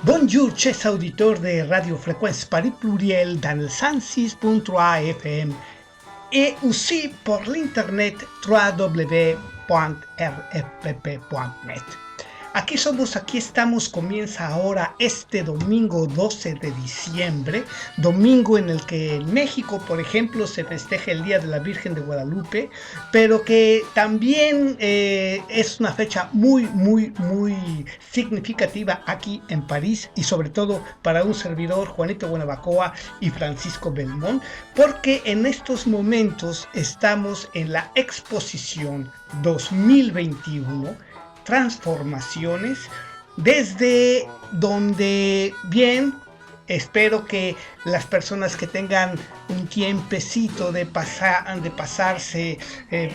Bonjour, chers auditeurs de Radio Fréquence Paris Pluriel dans le 106.3 FM et aussi por l'internet www.rfpp.net. Aquí somos, aquí estamos, comienza ahora este domingo 12 de diciembre, domingo en el que en México, por ejemplo, se festeja el Día de la Virgen de Guadalupe, pero que también es una fecha muy significativa aquí en París y sobre todo para un servidor, Juanito Guanabacoa y Francisco Belmont, porque en estos momentos estamos en la exposición 2021 Transformaciones, desde donde bien espero que las personas que tengan un tiempecito de pasarse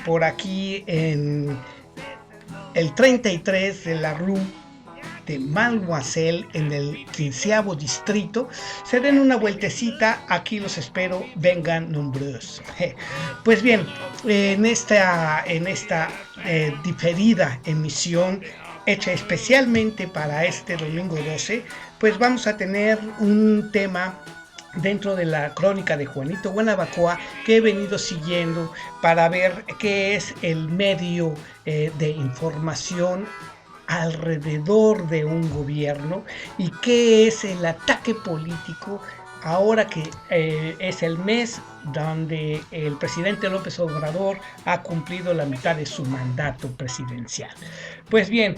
por aquí en el 33 de la Rue de Mademoiselle en el 15º distrito, se den una vueltecita, aquí los espero, vengan nombreux. Pues bien, en esta diferida emisión hecha especialmente para este domingo 12, pues vamos a tener un tema dentro de la crónica de Juanito Guanabacoa que he venido siguiendo para ver qué es el medio de información alrededor de un gobierno y qué es el ataque político ahora que es el mes donde el presidente López Obrador ha cumplido la mitad de su mandato presidencial. Pues bien,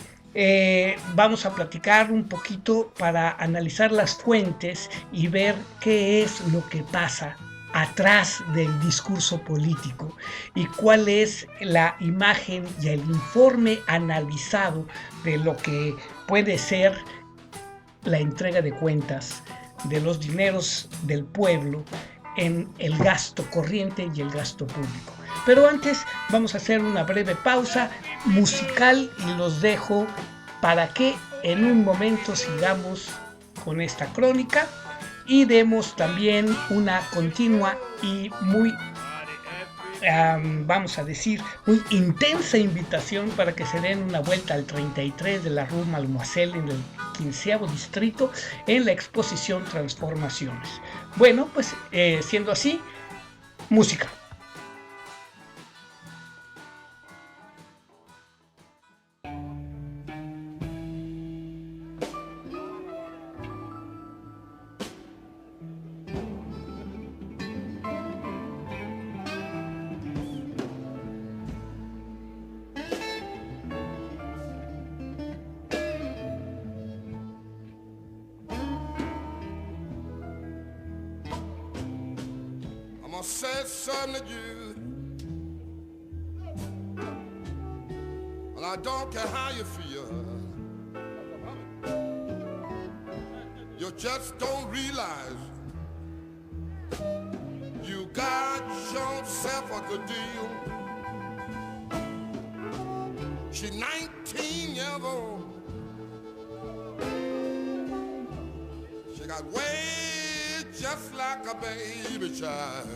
vamos a platicar un poquito para analizar las fuentes y ver qué es lo que pasa atrás del discurso político y cuál es la imagen y el informe analizado de lo que puede ser la entrega de cuentas de los dineros del pueblo en el gasto corriente y el gasto público. Pero antes vamos a hacer una breve pausa musical y los dejo para que en un momento sigamos con esta crónica y demos también una continua y muy, vamos a decir, muy intensa invitación para que se den una vuelta al 33 de la Rue Mademoiselle en el 15º distrito en la exposición Transformaciones. Bueno, pues siendo así, música. I said something to you, and I don't care how you feel. You just don't realize you got yourself a good deal. She's 19 years old. She got way just like a baby child.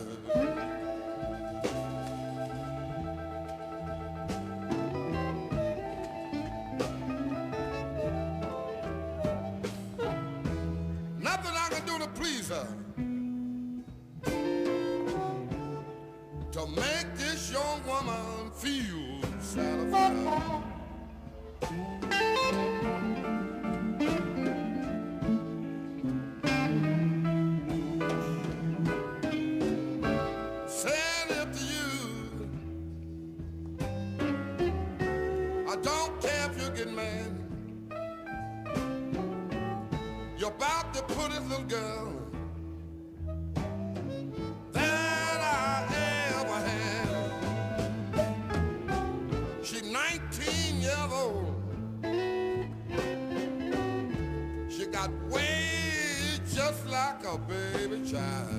Nothing I can do to please her, to make this young woman feel satisfied. Said youngest girl that I ever had. She's 19 years old. She got ways just like a baby child.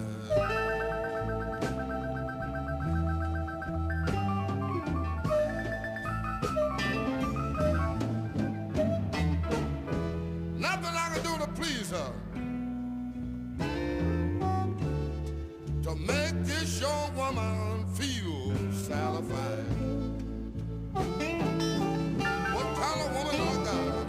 Nothing I can do to please her, to make this young woman feel satisfied. What kind of woman I got?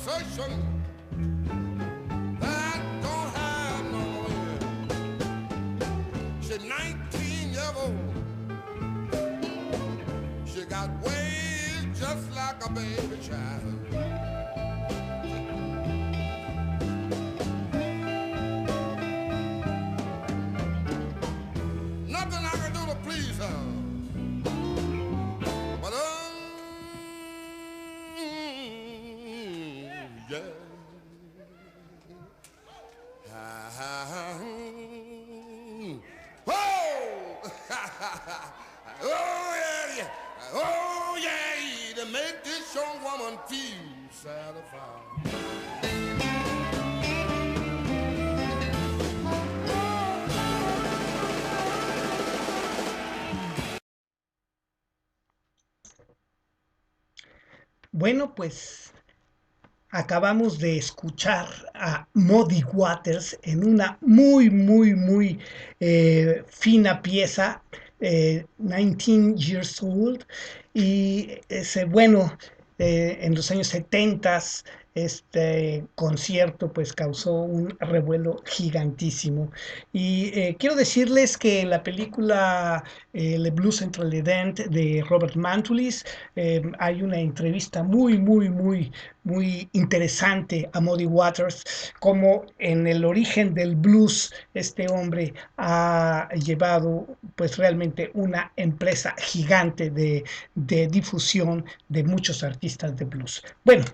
conversation that don't have no end. She's 19 years old. She got ways just like a baby child. Nothing I can do to please her. But yeah. Oh! Oh yeah, yeah. Oh yeah, to make this young woman feel satisfied. Bueno, pues acabamos de escuchar a Muddy Waters en una muy fina pieza, 19 Years Old, y bueno, en los años 70 este concierto pues causó un revuelo gigantísimo. Y quiero decirles que en la película Le Blues entre les Dents de Robert Mantulis hay una entrevista muy interesante a Muddy Waters, como en el origen del blues este hombre ha llevado pues realmente una empresa gigante de difusión de muchos artistas de blues. Bueno,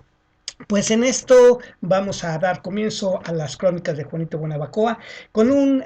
pues en esto vamos a dar comienzo a las crónicas de Juanito Guanabacoa con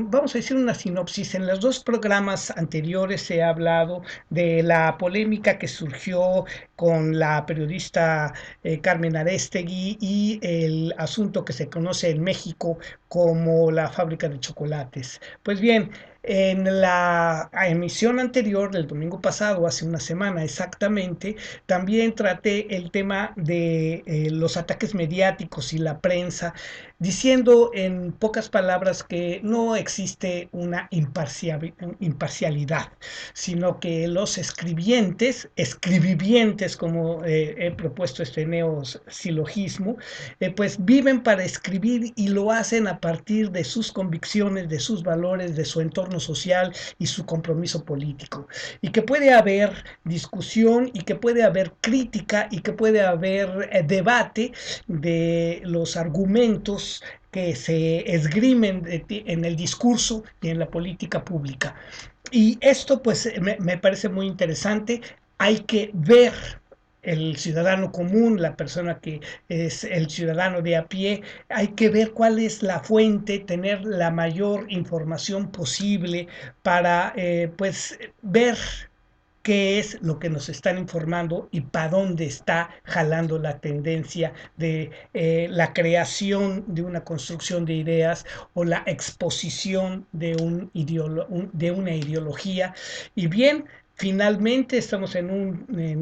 vamos a decir una sinopsis. En los dos programas anteriores se ha hablado de la polémica que surgió con la periodista Carmen Arestegui y el asunto que se conoce en México como la fábrica de chocolates. Pues bien, en la emisión anterior del domingo pasado, hace una semana exactamente, también traté el tema de los ataques mediáticos y la prensa, diciendo en pocas palabras que no existe una imparcialidad, sino que los escribientes, como he propuesto este neosilogismo, pues viven para escribir y lo hacen a partir de sus convicciones, de sus valores, de su entorno social y su compromiso político. Y que puede haber discusión y que puede haber crítica y que puede haber debate de los argumentos que se esgrimen en el discurso y en la política pública. Y esto pues me parece muy interesante. Hay que ver el ciudadano común, la persona que es el ciudadano de a pie, hay que ver cuál es la fuente, tener la mayor información posible para pues ver qué es lo que nos están informando y para dónde está jalando la tendencia de la creación de una construcción de ideas o la exposición de de una ideología. Y bien, finalmente estamos en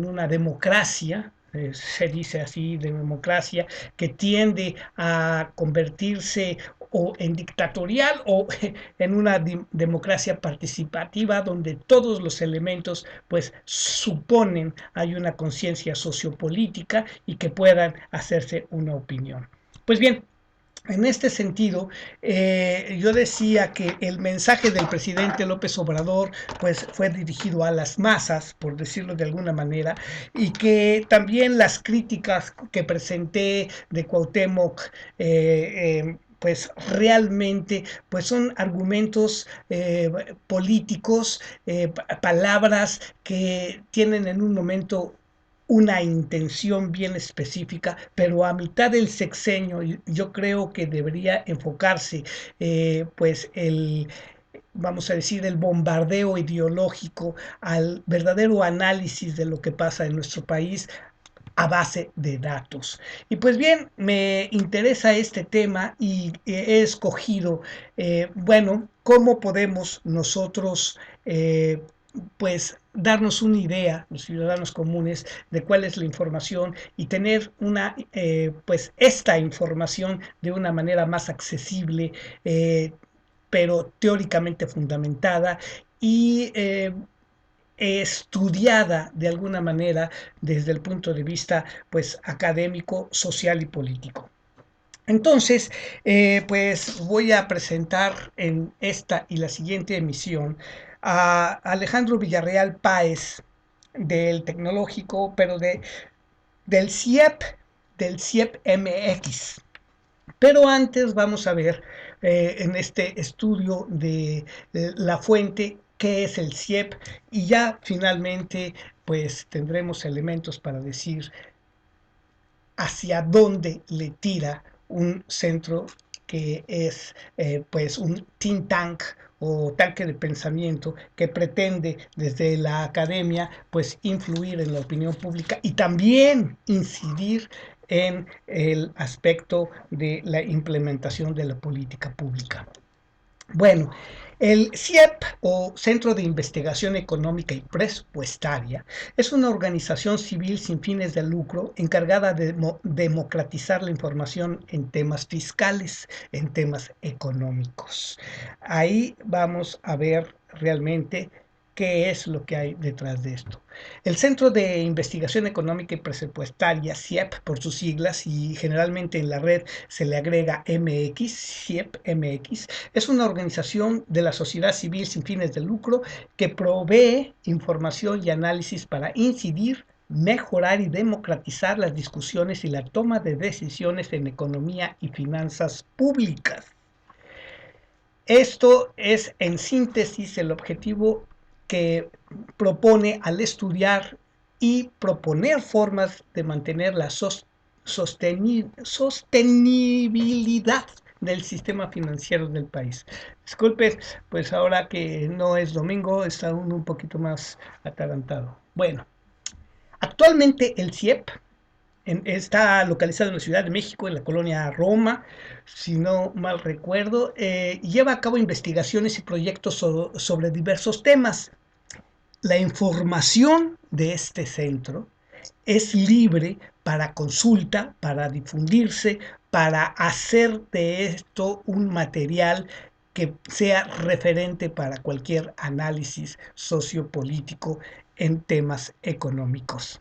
una democracia, se dice así, de democracia, que tiende a convertirse o en dictatorial o en una democracia participativa donde todos los elementos pues suponen hay una conciencia sociopolítica y que puedan hacerse una opinión. Pues bien, en este sentido, yo decía que el mensaje del presidente López Obrador pues, fue dirigido a las masas, por decirlo de alguna manera, y que también las críticas que presenté de Cuauhtémoc pues realmente pues son argumentos políticos, palabras que tienen en un momento una intención bien específica, pero a mitad del sexenio yo creo que debería enfocarse pues vamos a decir, el bombardeo ideológico al verdadero análisis de lo que pasa en nuestro país a base de datos. Y pues bien, me interesa este tema y he escogido, bueno, cómo podemos nosotros pues darnos una idea, los ciudadanos comunes, de cuál es la información y tener pues esta información de una manera más accesible, pero teóricamente fundamentada y estudiada de alguna manera desde el punto de vista pues académico, social y político. Entonces, pues voy a presentar en esta y la siguiente emisión a Alejandro Villarreal Páez del Tecnológico, pero del CIEP MX. Pero antes vamos a ver en este estudio de la fuente qué es el CIEP y ya finalmente pues tendremos elementos para decir hacia dónde le tira un centro que es pues un think tank o tanque de pensamiento que pretende desde la academia pues influir en la opinión pública y también incidir en el aspecto de la implementación de la política pública. Bueno, el CIEP o Centro de Investigación Económica y Presupuestaria es una organización civil sin fines de lucro encargada de democratizar la información en temas fiscales, en temas económicos. Ahí vamos a ver realmente qué es lo que hay detrás de esto. El Centro de Investigación Económica y Presupuestaria, CIEP por sus siglas, y generalmente en la red se le agrega MX, CIEP MX, es una organización de la sociedad civil sin fines de lucro que provee información y análisis para incidir, mejorar y democratizar las discusiones y la toma de decisiones en economía y finanzas públicas. Esto es en síntesis el objetivo que propone al estudiar y proponer formas de mantener la sostenibilidad del sistema financiero del país. Disculpen, pues ahora que no es domingo, está un poquito más atarantado. Bueno, actualmente el CIEP está localizado en la Ciudad de México, en la colonia Roma, si no mal recuerdo, y lleva a cabo investigaciones y proyectos sobre diversos temas. La información de este centro es libre para consulta, para difundirse, para hacer de esto un material que sea referente para cualquier análisis sociopolítico en temas económicos.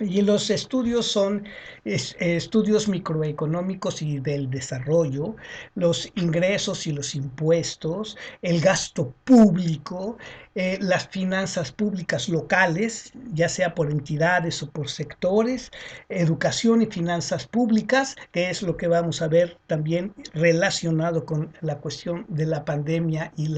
Y los estudios son estudios microeconómicos y del desarrollo, los ingresos y los impuestos, el gasto público, las finanzas públicas locales, ya sea por entidades o por sectores, educación y finanzas públicas, que es lo que vamos a ver también relacionado con la cuestión de la pandemia y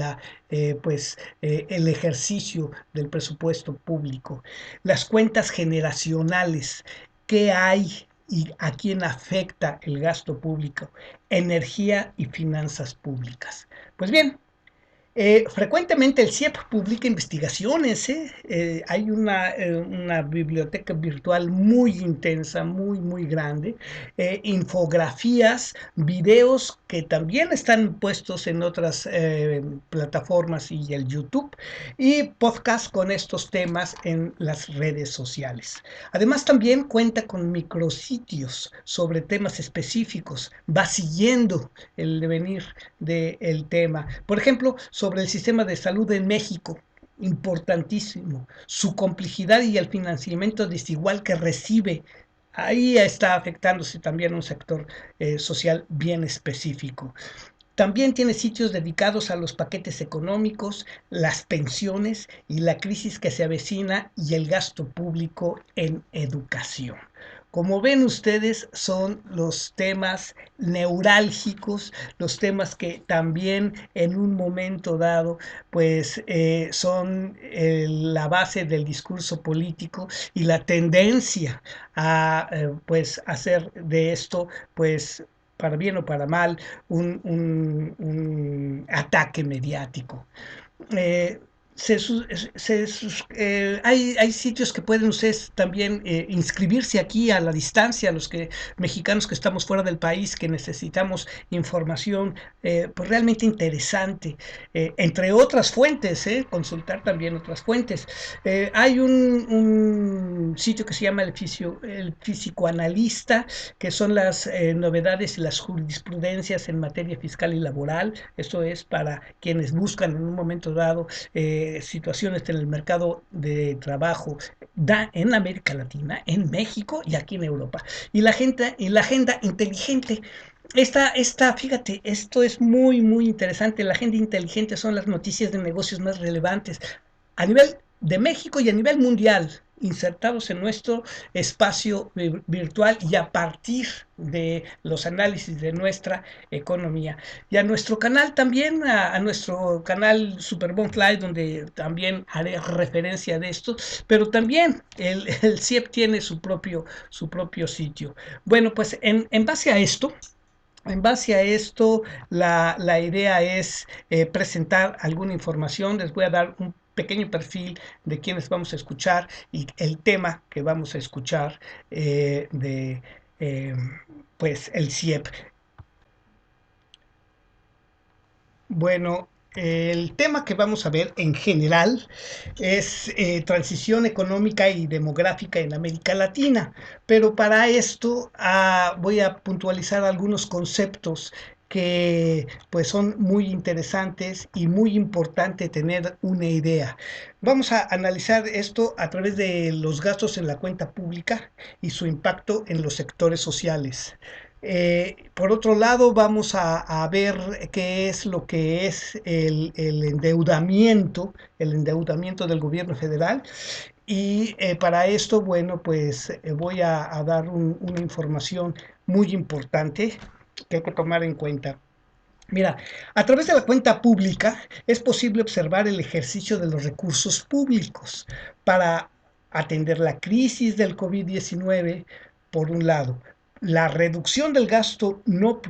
el ejercicio del presupuesto público, las cuentas generacionales, qué hay y a quién afecta el gasto público, energía y finanzas públicas. Pues bien, frecuentemente el CIEP publica investigaciones, hay una biblioteca virtual muy intensa, muy grande, infografías, videos que también están puestos en otras plataformas y el YouTube, y podcast con estos temas en las redes sociales. Además también cuenta con micrositios sobre temas específicos, va siguiendo el devenir del tema. Por ejemplo, sobre el sistema de salud en México, importantísimo, su complejidad y el financiamiento desigual que recibe. Ahí está afectándose también un sector social bien específico. También tiene sitios dedicados a los paquetes económicos, las pensiones y la crisis que se avecina y el gasto público en educación. Como ven ustedes, son los temas neurálgicos, los temas que también en un momento dado pues son la base del discurso político y la tendencia a pues hacer de esto pues para bien o para mal un ataque mediático. Eh, hay sitios que pueden ustedes también inscribirse aquí a la distancia, los mexicanos que estamos fuera del país, que necesitamos información pues realmente interesante, entre otras fuentes, consultar también otras fuentes. Hay un sitio que se llama el Fisicoanalista, que son las novedades y las jurisprudencias en materia fiscal y laboral. Esto es para quienes buscan en un momento dado situaciones en el mercado de trabajo en América Latina, en México y aquí en Europa. Y la agenda inteligente. Fíjate, esto es muy, muy interesante. La agenda inteligente son las noticias de negocios más relevantes a nivel de México y a nivel mundial, insertados en nuestro espacio virtual y a partir de los análisis de nuestra economía. Y a nuestro canal también, a nuestro canal Superbond Live, donde también haré referencia de esto, pero también el CIEP tiene su propio sitio. Bueno, pues en base a esto, la idea es presentar alguna información. Les voy a dar un pequeño perfil de quienes vamos a escuchar y el tema que vamos a escuchar de eh, pues el CIEP. Bueno, el tema que vamos a ver en general es transición económica y demográfica en América Latina, pero para esto voy a puntualizar algunos conceptos que pues son muy interesantes y muy importante tener una idea. Vamos a analizar esto a través de los gastos en la cuenta pública y su impacto en los sectores sociales. Por otro lado, vamos a ver qué es lo que es el endeudamiento del gobierno federal. Y para esto, bueno, pues voy a dar una información muy importante que hay que tomar en cuenta. Mira, a través de la cuenta pública es posible observar el ejercicio de los recursos públicos para atender la crisis del COVID-19, por un lado, la reducción del gasto no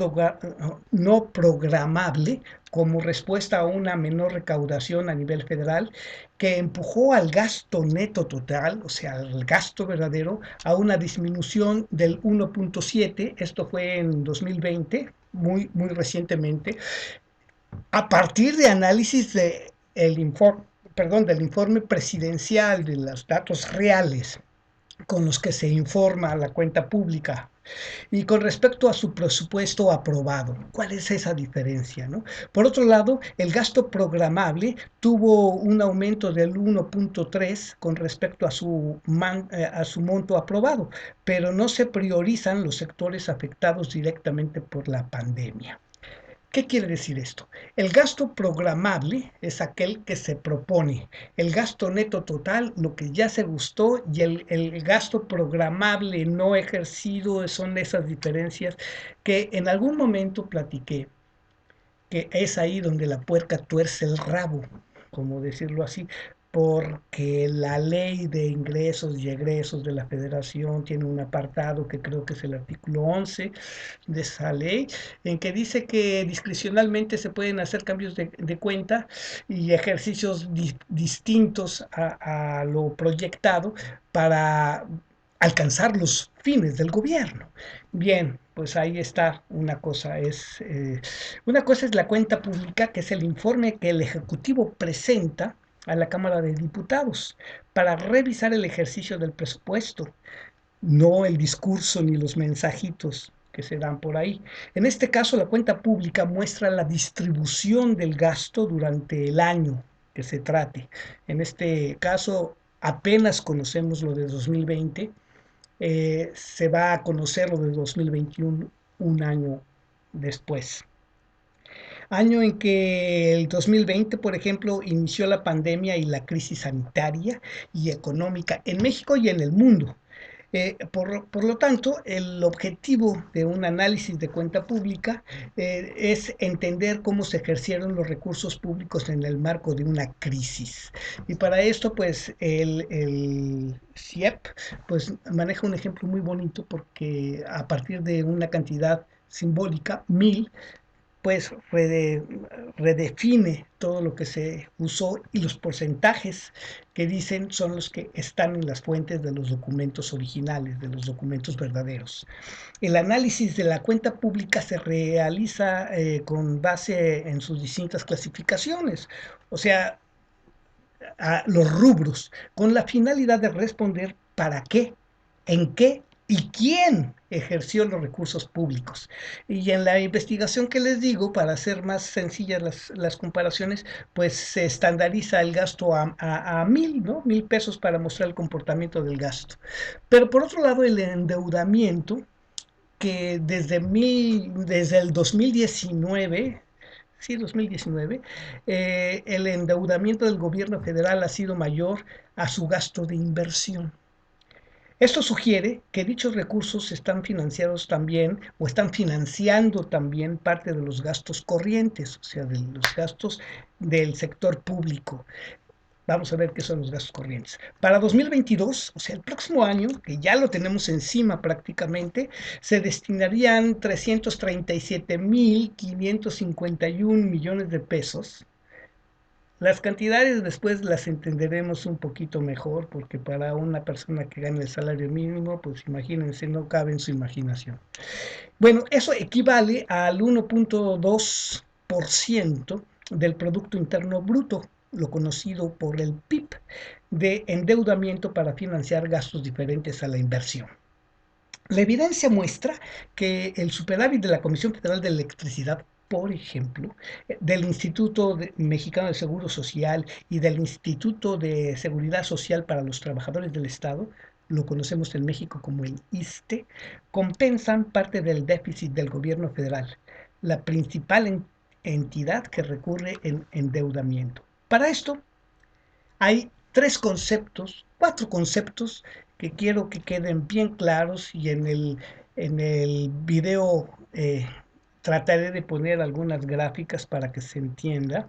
programable como respuesta a una menor recaudación a nivel federal, que empujó al gasto neto total, o sea, al gasto verdadero, a una disminución del 1.7, esto fue en 2020, muy, muy recientemente, a partir de análisis del informe presidencial de los datos reales con los que se informa la cuenta pública y con respecto a su presupuesto aprobado. ¿Cuál es esa diferencia? ¿No? Por otro lado, el gasto programable tuvo un aumento del 1.3 con respecto a su monto aprobado, pero no se priorizan los sectores afectados directamente por la pandemia. ¿Qué quiere decir esto? El gasto programable es aquel que se propone. El gasto neto total, lo que ya se gustó, y el gasto programable no ejercido son esas diferencias que en algún momento platiqué, que es ahí donde la puerca tuerce el rabo, como decirlo así, porque la ley de ingresos y egresos de la federación tiene un apartado que creo que es el artículo 11 de esa ley, en que dice que discrecionalmente se pueden hacer cambios de cuenta y ejercicios distintos a lo proyectado para alcanzar los fines del gobierno. Bien, pues ahí está una cosa es la cuenta pública, que es el informe que el Ejecutivo presenta a la Cámara de Diputados para revisar el ejercicio del presupuesto, no el discurso ni los mensajitos que se dan por ahí. En este caso, la cuenta pública muestra la distribución del gasto durante el año que se trate. En este caso, apenas conocemos lo de 2020, se va a conocer lo de 2021 un año después. Año en que el 2020, por ejemplo, inició la pandemia y la crisis sanitaria y económica en México y en el mundo. Por lo tanto, el objetivo de un análisis de cuenta pública es entender cómo se ejercieron los recursos públicos en el marco de una crisis. Y para esto, pues, el CIEP pues, maneja un ejemplo muy bonito porque a partir de una cantidad simbólica, 1000, pues redefine todo lo que se usó y los porcentajes que dicen son los que están en las fuentes de los documentos originales, de los documentos verdaderos. El análisis de la cuenta pública se realiza con base en sus distintas clasificaciones, o sea, a los rubros, con la finalidad de responder para qué, en qué y quién ejerció los recursos públicos. Y en la investigación que les digo, para hacer más sencillas las comparaciones, pues se estandariza el gasto a 1,000, ¿no? 1,000 pesos para mostrar el comportamiento del gasto. Pero por otro lado, el endeudamiento, que desde el 2019, sí, 2019, el endeudamiento del gobierno federal ha sido mayor a su gasto de inversión. Esto sugiere que dichos recursos están financiados también o están financiando también parte de los gastos corrientes, o sea, de los gastos del sector público. Vamos a ver qué son los gastos corrientes. Para 2022, o sea, el próximo año, que ya lo tenemos encima prácticamente, se destinarían 337,551 millones de pesos. Las cantidades después las entenderemos un poquito mejor, porque para una persona que gana el salario mínimo, pues imagínense, no cabe en su imaginación. Bueno, eso equivale al 1,2% del Producto Interno Bruto, lo conocido por el PIB, de endeudamiento para financiar gastos diferentes a la inversión. La evidencia muestra que el superávit de la Comisión Federal de Electricidad, por ejemplo, del Instituto Mexicano de Seguro Social y del Instituto de Seguridad Social para los Trabajadores del Estado, lo conocemos en México como el ISSSTE, compensan parte del déficit del gobierno federal, la principal entidad que recurre en endeudamiento. Para esto, hay cuatro conceptos que quiero que queden bien claros, y en el video trataré de poner algunas gráficas para que se entienda.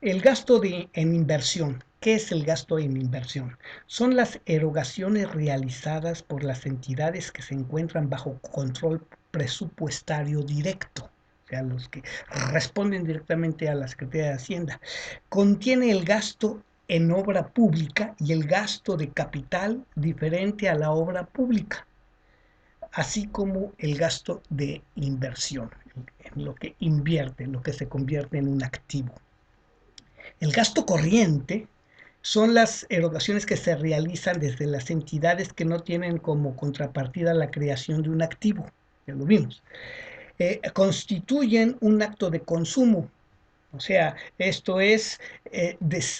El gasto en inversión. ¿Qué es el gasto en inversión? Son las erogaciones realizadas por las entidades que se encuentran bajo control presupuestario directo, o sea, los que responden directamente a la Secretaría de Hacienda. Contiene el gasto en obra pública y el gasto de capital diferente a la obra pública, así como el gasto de inversión, en lo que invierte, en lo que se convierte en un activo. El gasto corriente son las erogaciones que se realizan desde las entidades que no tienen como contrapartida la creación de un activo, ya lo vimos. Constituyen un acto de consumo. O sea, esto es,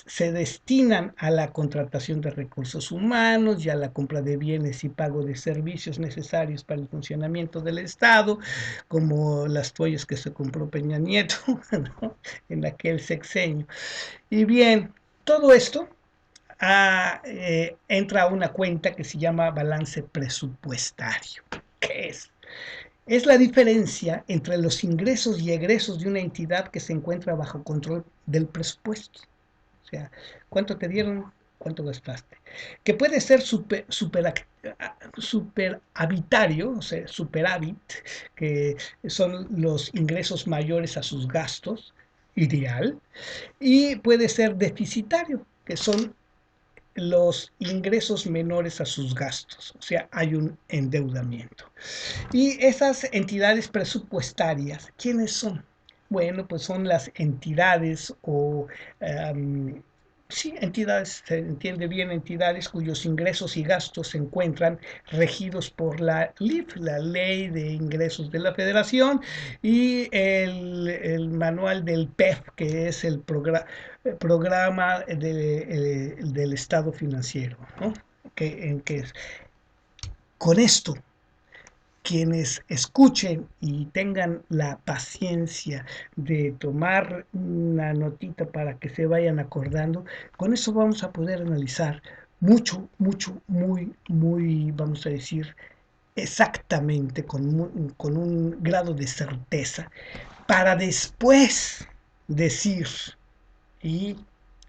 se destinan a la contratación de recursos humanos y a la compra de bienes y pago de servicios necesarios para el funcionamiento del Estado, como las toallas que se compró Peña Nieto, ¿no?, en aquel sexenio. Y bien, todo esto entra a una cuenta que se llama balance presupuestario. ¿Qué es? Es la diferencia entre los ingresos y egresos de una entidad que se encuentra bajo control del presupuesto. O sea, ¿cuánto te dieron? ¿Cuánto gastaste? Que puede ser superavitario, o sea, superávit, que son los ingresos mayores a sus gastos, ideal, y puede ser deficitario, que son los ingresos menores a sus gastos, o sea, hay un endeudamiento. Y esas entidades presupuestarias, ¿quiénes son? Bueno, pues son las entidades sí, entidades, se entiende bien, entidades cuyos ingresos y gastos se encuentran regidos por la LIF, la Ley de Ingresos de la Federación, y el manual del PEF, que es el programa del Estado financiero, ¿no? Que con esto, quienes escuchen y tengan la paciencia de tomar una notita para que se vayan acordando, con eso vamos a poder analizar mucho, mucho, muy, muy, vamos a decir, exactamente, con un grado de certeza, para después decir y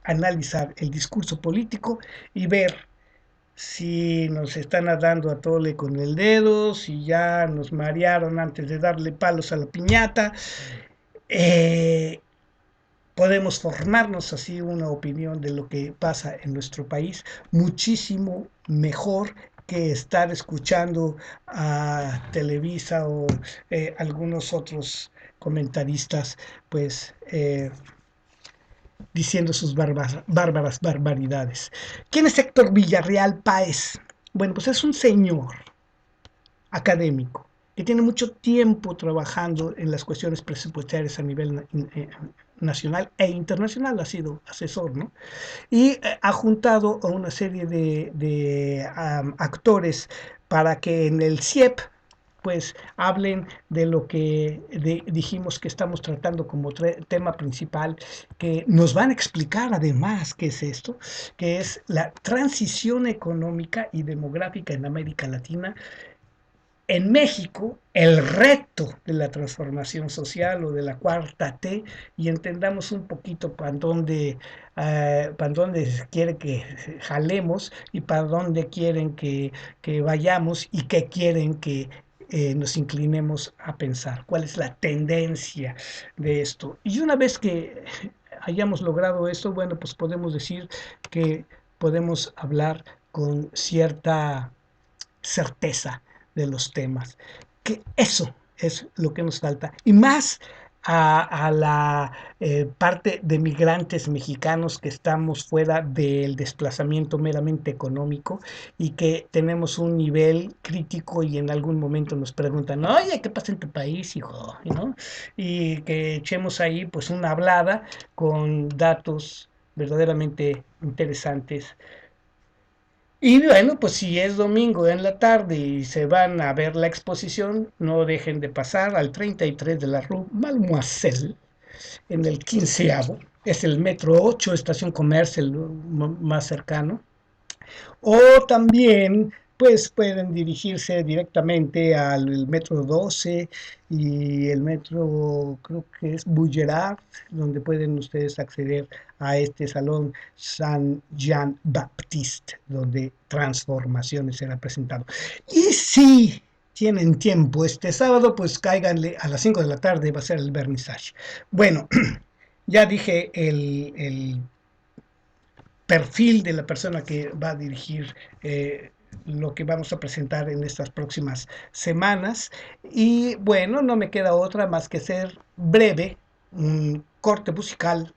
analizar el discurso político y ver si nos están dando a tole con el dedo, si ya nos marearon antes de darle palos a la piñata. eh, Podemos formarnos así una opinión de lo que pasa en nuestro país muchísimo mejor que estar escuchando a Televisa o algunos otros comentaristas, pues diciendo sus bárbaras barbaridades. ¿Quién es Héctor Villarreal Páez? Bueno, pues es un señor académico, que tiene mucho tiempo trabajando en las cuestiones presupuestarias a nivel nacional e internacional, ha sido asesor, ¿no? Y ha juntado a una serie de actores para que en el CIEP pues hablen de lo que dijimos que estamos tratando como tema principal, que nos van a explicar además qué es esto, que es la transición económica y demográfica en América Latina. En México, el reto de la transformación social o de la cuarta T, y entendamos un poquito para dónde quiere que jalemos y para dónde quieren que vayamos y qué quieren que nos inclinemos a pensar, cuál es la tendencia de esto. Y una vez que hayamos logrado esto, bueno, pues podemos decir que podemos hablar con cierta certeza de los temas. Que eso es lo que nos falta. Y más a la parte de migrantes mexicanos que estamos fuera del desplazamiento meramente económico y que tenemos un nivel crítico y en algún momento nos preguntan, oye, ¿qué pasa en tu país, hijo? ¿No? Y que echemos ahí pues una hablada con datos verdaderamente interesantes y bueno, pues si es domingo en la tarde y se van a ver la exposición, no dejen de pasar al 33 de la Rue Malmaison, en el 15º. Es el metro 8, estación comercial más cercano. O también, pues pueden dirigirse directamente al metro 12 y el metro, creo que es Bullerat, donde pueden ustedes acceder a este salón San Jean Baptiste, donde Transformaciones será presentado. Y si tienen tiempo este sábado, pues cáiganle a las 5 de la tarde, va a ser el vernissage. Bueno, ya dije el perfil de la persona que va a dirigir lo que vamos a presentar en estas próximas semanas. Y bueno, no me queda otra más que ser breve, un corte musical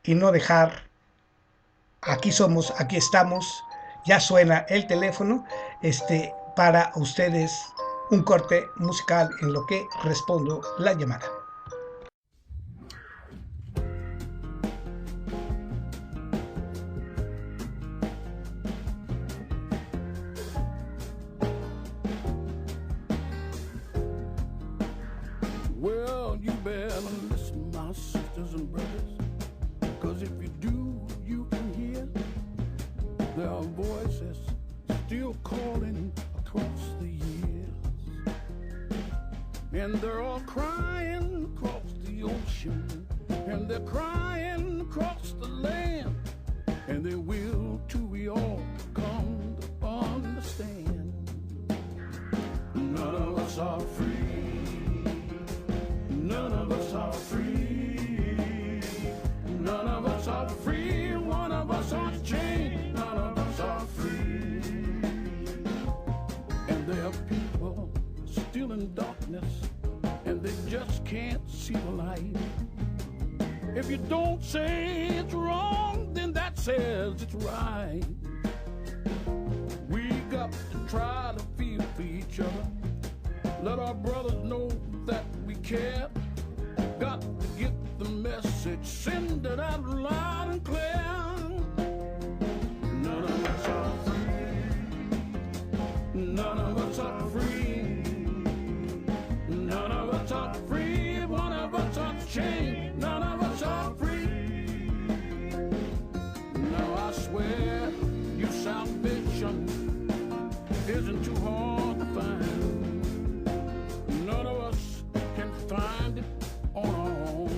y no dejar, aquí somos, aquí estamos, ya suena el teléfono, para ustedes un corte musical en lo que respondo la llamada. Well, you better listen, my sisters and brothers, 'cause if you do, you can hear their voices still calling across the years. And they're all crying across the ocean, and they're crying across the land, and they will till we all come to understand. None of us are free. None of us are free. None of us are free. One of us are chained. None of us are free. And there are people still in darkness, and they just can't see the light. If you don't say it's wrong, then that says it's right. We got to try to feel for each other. Let our brothers know that we care. Got to get the message, send it out loud and clear. None of us are free. None of us are free. None of us are free. One of us are chained. None of us are free. Now I swear your salvation isn't too hard to find. None of us can find it on our own.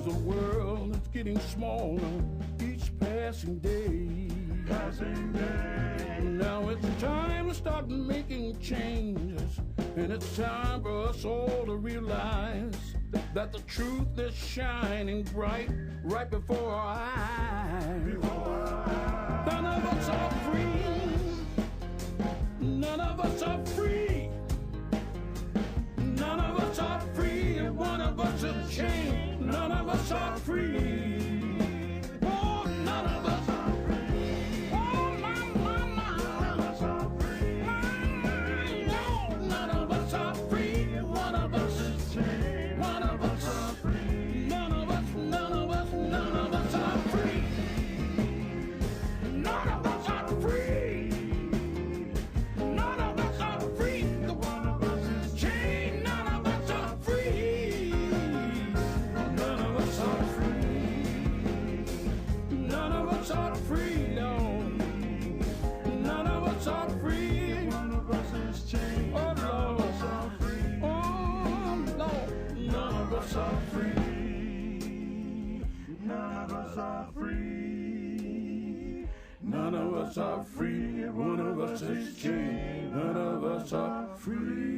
the world is getting smaller each passing day. Now it's time to start making changes, and it's time for us all to realize that the truth is shining bright right before our eyes. None of us are free. None of us are free. None of us are free. One of us is chained. None of us are free. Oh, none of us are free. Oh, none of us are free. No, none of us are free. One of us is chained. One of us are free. None of us, none of us, none of us are free. None of us are free. None of us are free. The one of us is chained. None of us are free. None of us are free. None of us are free. No. None of us are free. One of us is chained. Oh Lord, us are free. Oh Lord, none of us are free. None of us are free. None of us are free. One of us is chained. None of us are free.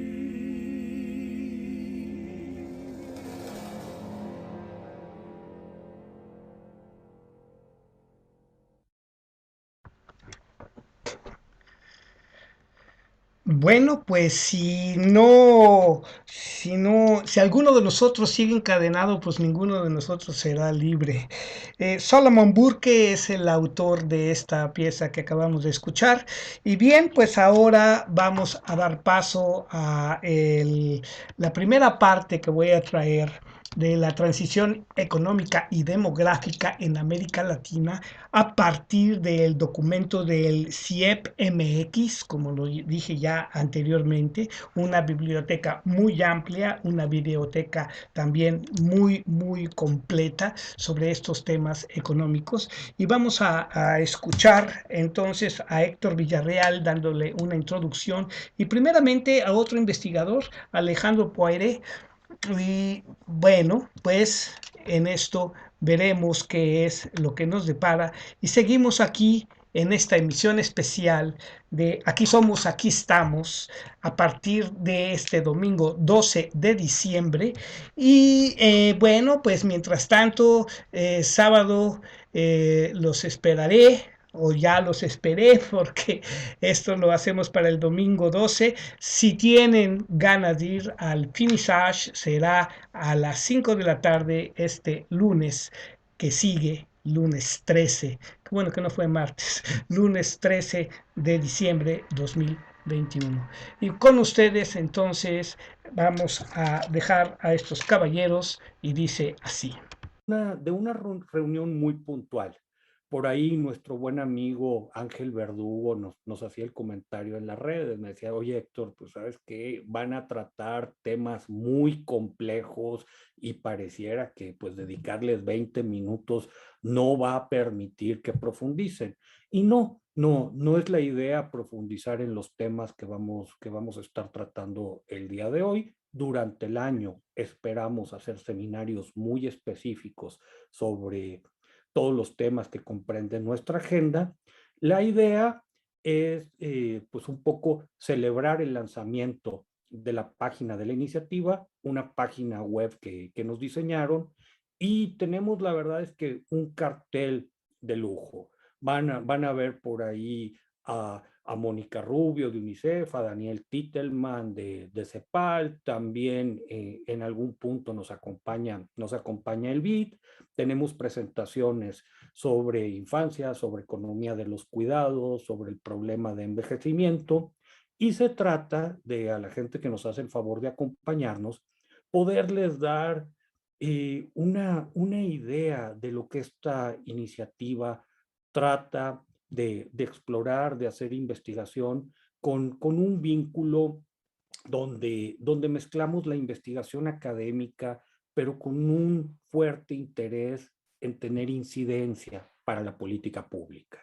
Bueno, pues si alguno de nosotros sigue encadenado, pues ninguno de nosotros será libre. Solomon Burke es el autor de esta pieza que acabamos de escuchar. Y bien, pues ahora vamos a dar paso a la primera parte que voy a traer de la transición económica y demográfica en América Latina a partir del documento del CIEP-MX, como lo dije ya anteriormente, una biblioteca muy amplia, una biblioteca también muy completa sobre estos temas económicos. Y vamos a escuchar entonces a Héctor Villarreal dándole una introducción y primeramente a otro investigador, Alejandro Poiré. Y bueno, pues en esto veremos qué es lo que nos depara y seguimos aquí en esta emisión especial de Aquí somos, aquí estamos, a partir de este domingo 12 de diciembre. Y bueno, pues mientras tanto, sábado los esperaré. O ya los esperé porque esto lo hacemos para el domingo 12. Si tienen ganas de ir al finissage, será a las 5 de la tarde este lunes que sigue, lunes 13. Qué bueno que no fue martes, lunes 13 de diciembre 2021. Y con ustedes entonces vamos a dejar a estos caballeros y dice así. De una reunión muy puntual. Por ahí nuestro buen amigo Ángel Verdugo nos hacía el comentario en las redes, me decía, oye Héctor, pues sabes que van a tratar temas muy complejos y pareciera que pues dedicarles 20 minutos no va a permitir que profundicen. Y no es la idea profundizar en los temas que vamos a estar tratando el día de hoy. Durante el año esperamos hacer seminarios muy específicos sobre todos los temas que comprenden nuestra agenda. La idea es pues un poco celebrar el lanzamiento de la página de la iniciativa, una página web que nos diseñaron, y tenemos, la verdad es que un cartel de lujo. Van a ver por ahí a Mónica Rubio de UNICEF, a Daniel Titelman de CEPAL, también en algún punto nos acompaña el BID. Tenemos presentaciones sobre infancia, sobre economía de los cuidados, sobre el problema de envejecimiento, y se trata de, a la gente que nos hace el favor de acompañarnos, poderles dar una idea de lo que esta iniciativa trata de explorar, de hacer investigación con un vínculo donde mezclamos la investigación académica, pero con un fuerte interés en tener incidencia para la política pública,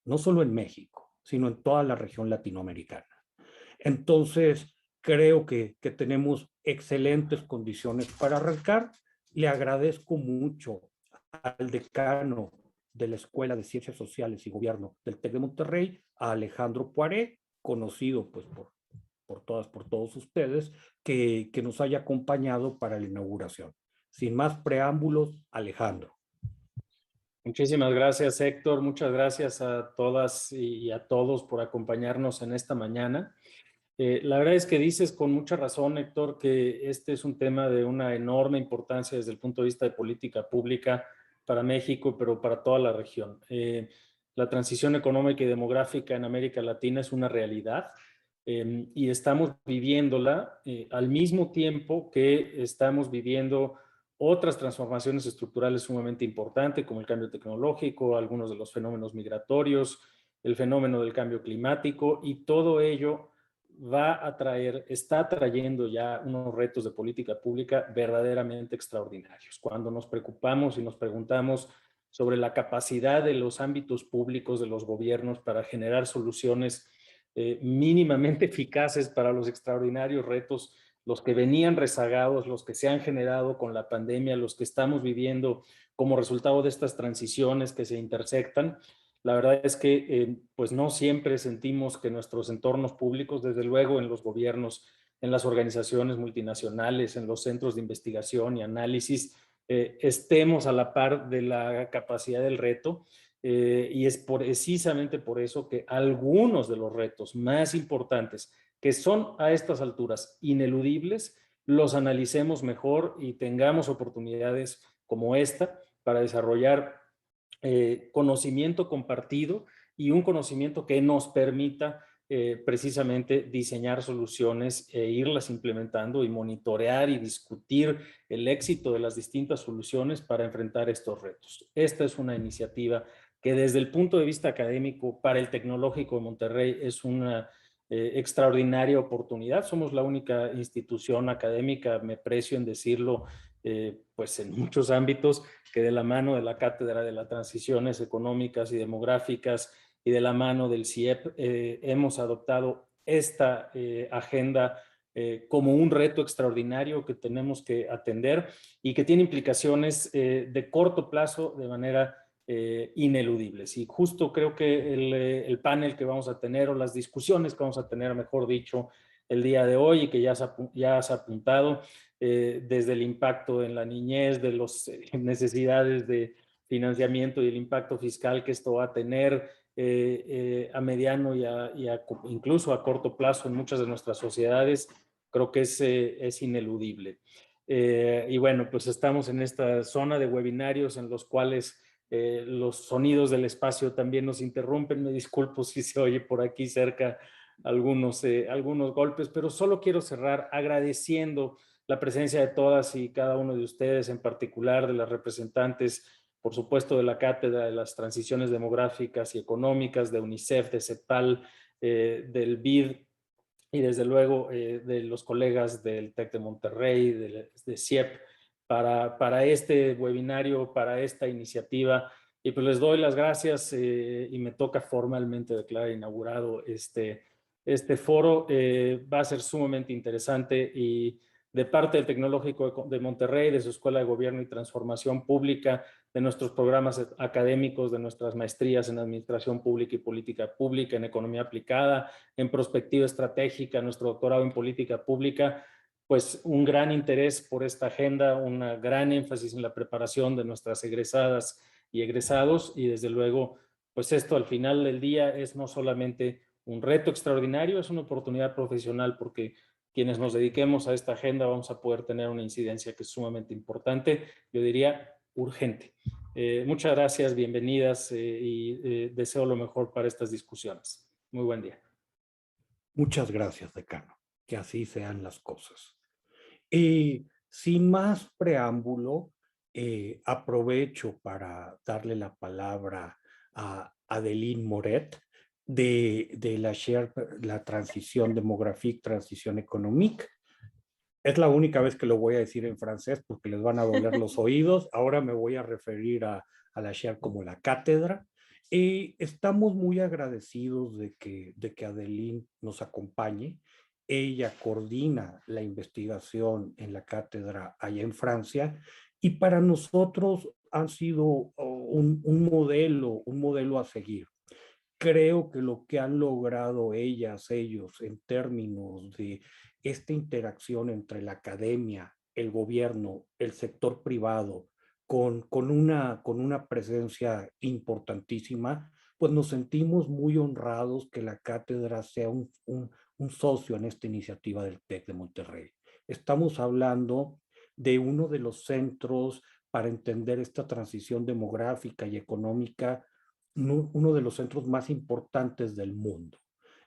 no solo en México, sino en toda la región latinoamericana. Entonces, creo que tenemos excelentes condiciones para arrancar. Le agradezco mucho al decano de la Escuela de Ciencias Sociales y Gobierno del TEC de Monterrey, a Alejandro Poiré, conocido pues por todos ustedes, que nos haya acompañado para la inauguración. Sin más preámbulos, Alejandro. Muchísimas gracias, Héctor. Muchas gracias a todas y a todos por acompañarnos en esta mañana. La verdad es que dices con mucha razón, Héctor, que este es un tema de una enorme importancia desde el punto de vista de política pública para México, pero para toda la región. La transición económica y demográfica en América Latina es una realidad y estamos viviéndola al mismo tiempo que estamos viviendo otras transformaciones estructurales sumamente importantes, como el cambio tecnológico, algunos de los fenómenos migratorios, el fenómeno del cambio climático, y todo ello está trayendo ya unos retos de política pública verdaderamente extraordinarios. Cuando nos preocupamos y nos preguntamos sobre la capacidad de los ámbitos públicos, de los gobiernos, para generar soluciones mínimamente eficaces para los extraordinarios retos, los que venían rezagados, los que se han generado con la pandemia, los que estamos viviendo como resultado de estas transiciones que se intersectan. La verdad es que pues no siempre sentimos que nuestros entornos públicos, desde luego en los gobiernos, en las organizaciones multinacionales, en los centros de investigación y análisis, estemos a la par de la capacidad del reto. Y es precisamente por eso que algunos de los retos más importantes, que son a estas alturas ineludibles, los analicemos mejor y tengamos oportunidades como esta para desarrollar conocimiento compartido y un conocimiento que nos permita precisamente diseñar soluciones e irlas implementando y monitorear y discutir el éxito de las distintas soluciones para enfrentar estos retos. Esta es una iniciativa que desde el punto de vista académico para el Tecnológico de Monterrey es una extraordinaria oportunidad. Somos la única institución académica, me precio en decirlo, pues en muchos ámbitos, que de la mano de la Cátedra de las Transiciones Económicas y Demográficas y de la mano del CIEP hemos adoptado esta agenda como un reto extraordinario que tenemos que atender y que tiene implicaciones de corto plazo de manera ineludibles. Y justo creo que el panel que vamos a tener, o las discusiones que vamos a tener, mejor dicho, el día de hoy, y que ya has apuntado, desde el impacto en la niñez, de las necesidades de financiamiento y el impacto fiscal que esto va a tener a mediano y incluso a corto plazo en muchas de nuestras sociedades, creo que es ineludible. Y bueno, pues estamos en esta zona de webinarios en los cuales los sonidos del espacio también nos interrumpen. Me disculpo si se oye por aquí cerca algunos golpes, pero solo quiero cerrar agradeciendo la presencia de todas y cada uno de ustedes, en particular de las representantes, por supuesto, de la Cátedra de las Transiciones Demográficas y Económicas, de UNICEF, de CEPAL, del BID, y desde luego de los colegas del TEC de Monterrey, de CIEP, para este webinario, para esta iniciativa. Y pues les doy las gracias y me toca formalmente declarar inaugurado este foro. Va a ser sumamente interesante, y de parte del Tecnológico de Monterrey, de su Escuela de Gobierno y Transformación Pública, de nuestros programas académicos, de nuestras maestrías en Administración Pública y Política Pública, en Economía Aplicada, en Prospectiva Estratégica, nuestro doctorado en Política Pública, pues un gran interés por esta agenda, una gran énfasis en la preparación de nuestras egresadas y egresados, y desde luego, pues esto al final del día es no solamente un reto extraordinario, es una oportunidad profesional, porque quienes nos dediquemos a esta agenda vamos a poder tener una incidencia que es sumamente importante, yo diría urgente. Muchas gracias, bienvenidas y deseo lo mejor para estas discusiones. Muy buen día. Muchas gracias, decano. Que así sean las cosas. Y sin más preámbulo, aprovecho para darle la palabra a Adeline Moret de la SHARE, la Transición Demographique, Transición Économique. Es la única vez que lo voy a decir en francés porque les van a doler los oídos. Ahora me voy a referir a la SHARE como la cátedra. Y estamos muy agradecidos de que Adeline nos acompañe. Ella coordina la investigación en la cátedra allá en Francia Y para nosotros han sido un modelo a seguir. Creo que lo que han logrado ellas, ellos, en términos de esta interacción entre la academia, el gobierno, el sector privado, con una presencia importantísima, pues nos sentimos muy honrados que la cátedra sea un socio en esta iniciativa del TEC de Monterrey. Estamos hablando de uno de los centros para entender esta transición demográfica y económica, uno de los centros más importantes del mundo.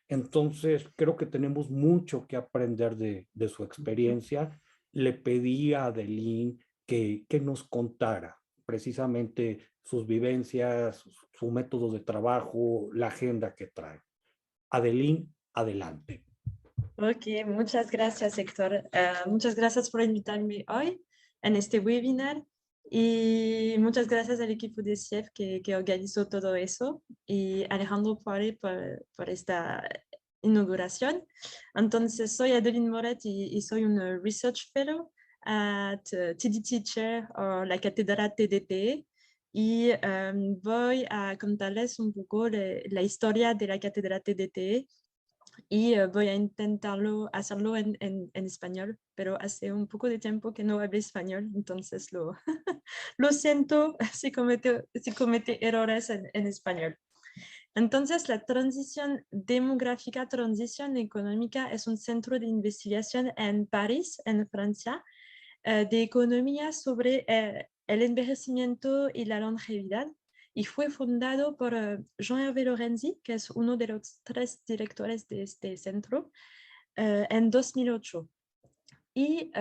Entonces, creo que tenemos mucho que aprender de su experiencia. Le pedí a Adeline que nos contara precisamente sus vivencias, su método de trabajo, la agenda que trae. Adeline, adelante. Ok, muchas gracias, Héctor. Muchas gracias por invitarme hoy en este webinar y muchas gracias al equipo de CIEF que organizó todo eso y Alejandro por esta inauguración. Entonces, soy Adeline Moret y soy una Research Fellow at TDT Chair o la cátedra TDT y voy a contarles un poco la historia de la cátedra TDT y voy a intentarlo hacerlo en español, pero hace un poco de tiempo que no hablo español, entonces lo siento si comete errores en español. Entonces, la transición demográfica, transición económica es un centro de investigación en París, en Francia, de economía sobre el envejecimiento y la longevidad. Y fue fundado por Jean-Hervé Lorenzi, que es uno de los 3 directores de este centro, en 2008. Y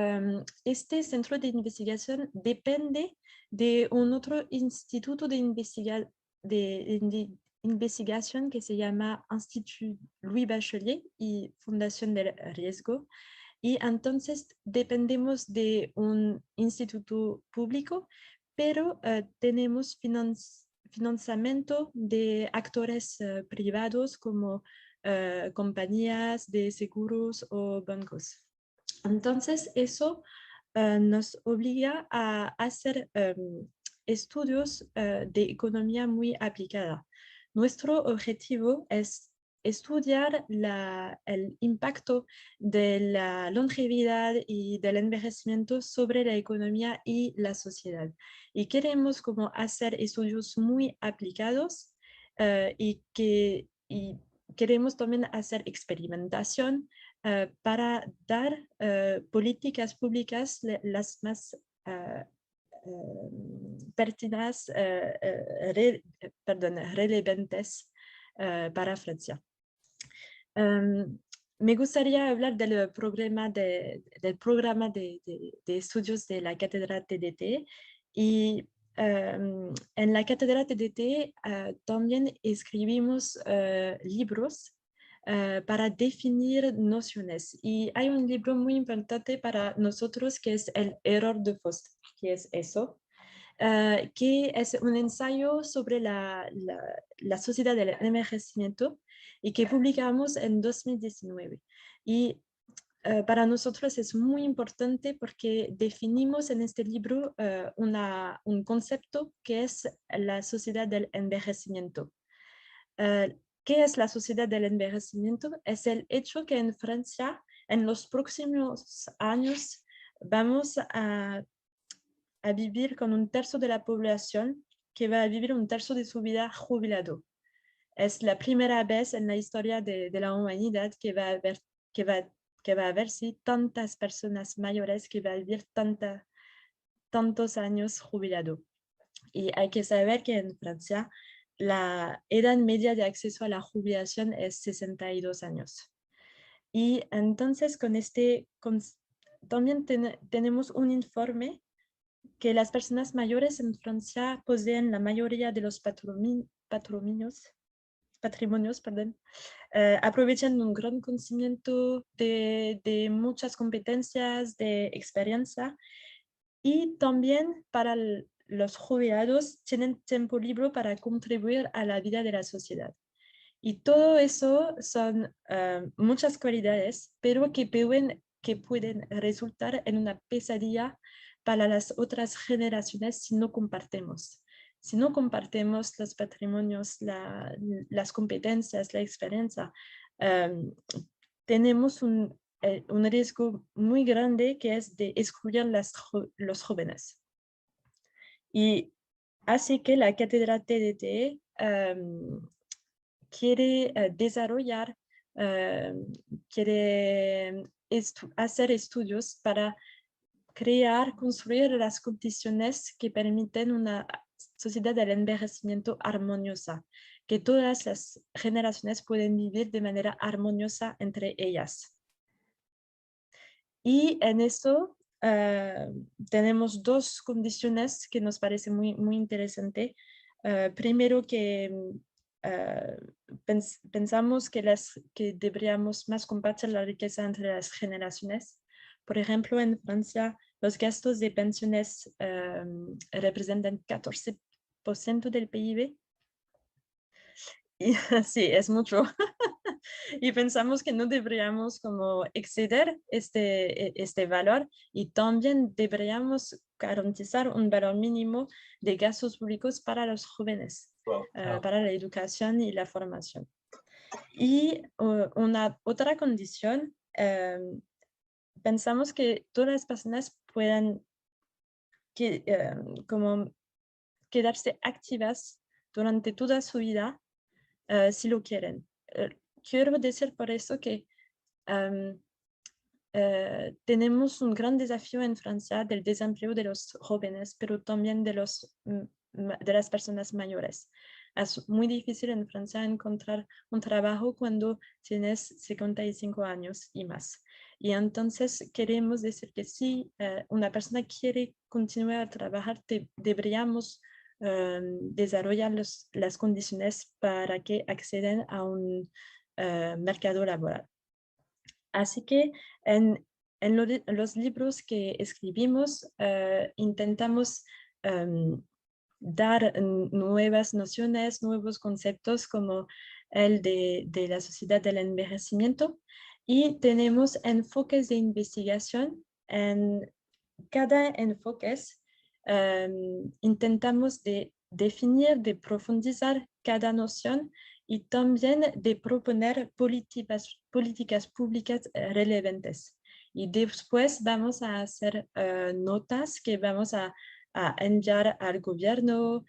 este centro de investigación depende de un otro instituto de investigación que se llama Institut Louis Bachelier y Fundación del Riesgo. Y entonces dependemos de un instituto público, pero tenemos financiamiento de actores privados como compañías de seguros o bancos. Entonces, eso nos obliga a hacer estudios de economía muy aplicada. Nuestro objetivo es estudiar el impacto de la longevidad y del envejecimiento sobre la economía y la sociedad. Y queremos como hacer estudios muy aplicados y queremos también hacer experimentación para dar políticas públicas las más pertinentes, relevantes para Francia. Me gustaría hablar del programa de estudios de la cátedra TDT y en la cátedra TDT también escribimos libros para definir nociones. Y hay un libro muy importante para nosotros que es El error de Foster, que es eso, que es un ensayo sobre la sociedad del envejecimiento y que publicamos en 2019. Y para nosotros es muy importante porque definimos en este libro un concepto que es la sociedad del envejecimiento. ¿Qué es la sociedad del envejecimiento? Es el hecho que en Francia, en los próximos años, vamos a vivir con un tercio de la población que va a vivir un tercio de su vida jubilado. Es la primera vez en la historia de la humanidad que va a haber sí, tantas personas mayores que va a vivir tantos años jubilado. Y hay que saber que en Francia la edad media de acceso a la jubilación es 62 años. Y entonces también tenemos un informe que las personas mayores en Francia poseen la mayoría de los patrimonios, aprovechan un gran conocimiento de muchas competencias, de experiencia, y también para los jubilados tienen tiempo libre para contribuir a la vida de la sociedad. Y todo eso son muchas cualidades, pero que pueden resultar en una pesadilla para las otras generaciones si no compartimos. Si no compartimos los patrimonios, las competencias, la experiencia, tenemos un riesgo muy grande que es de excluir los jóvenes. Y así que la cátedra TDT quiere desarrollar, quiere hacer estudios para crear, construir las condiciones que permiten una sociedad del envejecimiento armoniosa, que todas las generaciones pueden vivir de manera armoniosa entre ellas. Y en eso tenemos dos condiciones que nos parece muy, muy interesante. Primero que pensamos que deberíamos más compartir la riqueza entre las generaciones. Por ejemplo, en Francia, los gastos de pensiones representan 14% del PIB. Y sí, es mucho. Y pensamos que no deberíamos como exceder este valor y también deberíamos garantizar un valor mínimo de gastos públicos para los jóvenes, para la educación y la formación. Y una otra condición, pensamos que todas las personas puedan como quedarse activas durante toda su vida si lo quieren. Quiero decir por eso que tenemos un gran desafío en Francia del desempleo de los jóvenes, pero también de las personas mayores. Es muy difícil en Francia encontrar un trabajo cuando tienes 55 años y más. Y entonces queremos decir que si una persona quiere continuar a trabajar, deberíamos desarrollar las condiciones para que accedan a un mercado laboral. Así que en los libros que escribimos intentamos dar nuevas nociones, nuevos conceptos como el de la sociedad del envejecimiento, y tenemos enfoques de investigación. En cada enfoque intentamos de definir, de profundizar cada noción y también de proponer políticas públicas relevantes. Y después vamos a hacer notas que vamos a enviar al gobierno,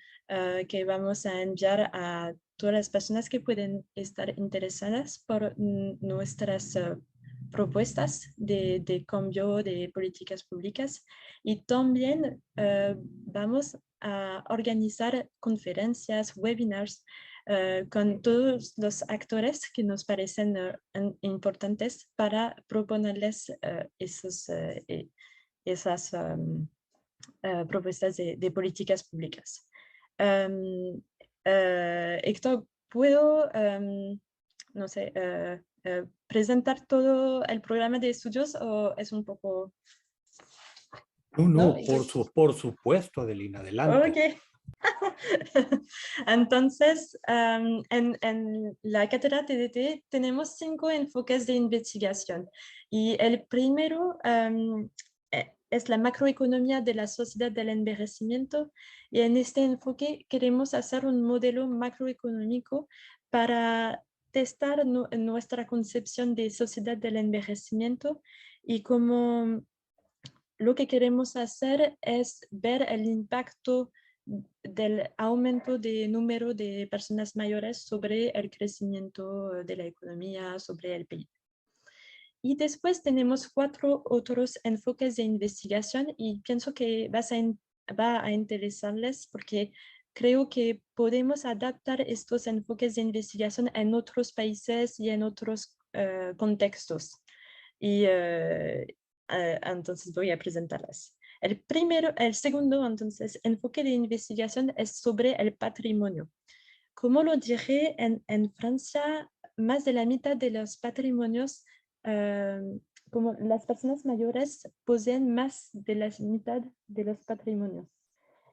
que vamos a enviar a todas las personas que pueden estar interesadas por nuestras propuestas de cambio de políticas públicas. Y también vamos a organizar conferencias, webinars, con todos los actores que nos parecen importantes para proponerles esas propuestas de políticas públicas. Héctor, ¿puedo, no sé, presentar todo el programa de estudios o es un poco...? No, por supuesto, Adelina, adelante. Ok. Entonces, en la cátedra TDT tenemos 5 enfoques de investigación y el primero es la macroeconomía de la sociedad del envejecimiento, y en este enfoque queremos hacer un modelo macroeconómico para testar nuestra concepción de sociedad del envejecimiento, y como lo que queremos hacer es ver el impacto del aumento de número de personas mayores sobre el crecimiento de la economía, sobre el PIB. Y después tenemos 4 otros enfoques de investigación y pienso que va a interesarles porque creo que podemos adaptar estos enfoques de investigación en otros países y en otros contextos. Y entonces voy a presentarlas. El segundo, entonces, enfoque de investigación es sobre el patrimonio. Como lo dije, en Francia, más de la mitad de los patrimonios, como las personas mayores poseen más de la mitad de los patrimonios.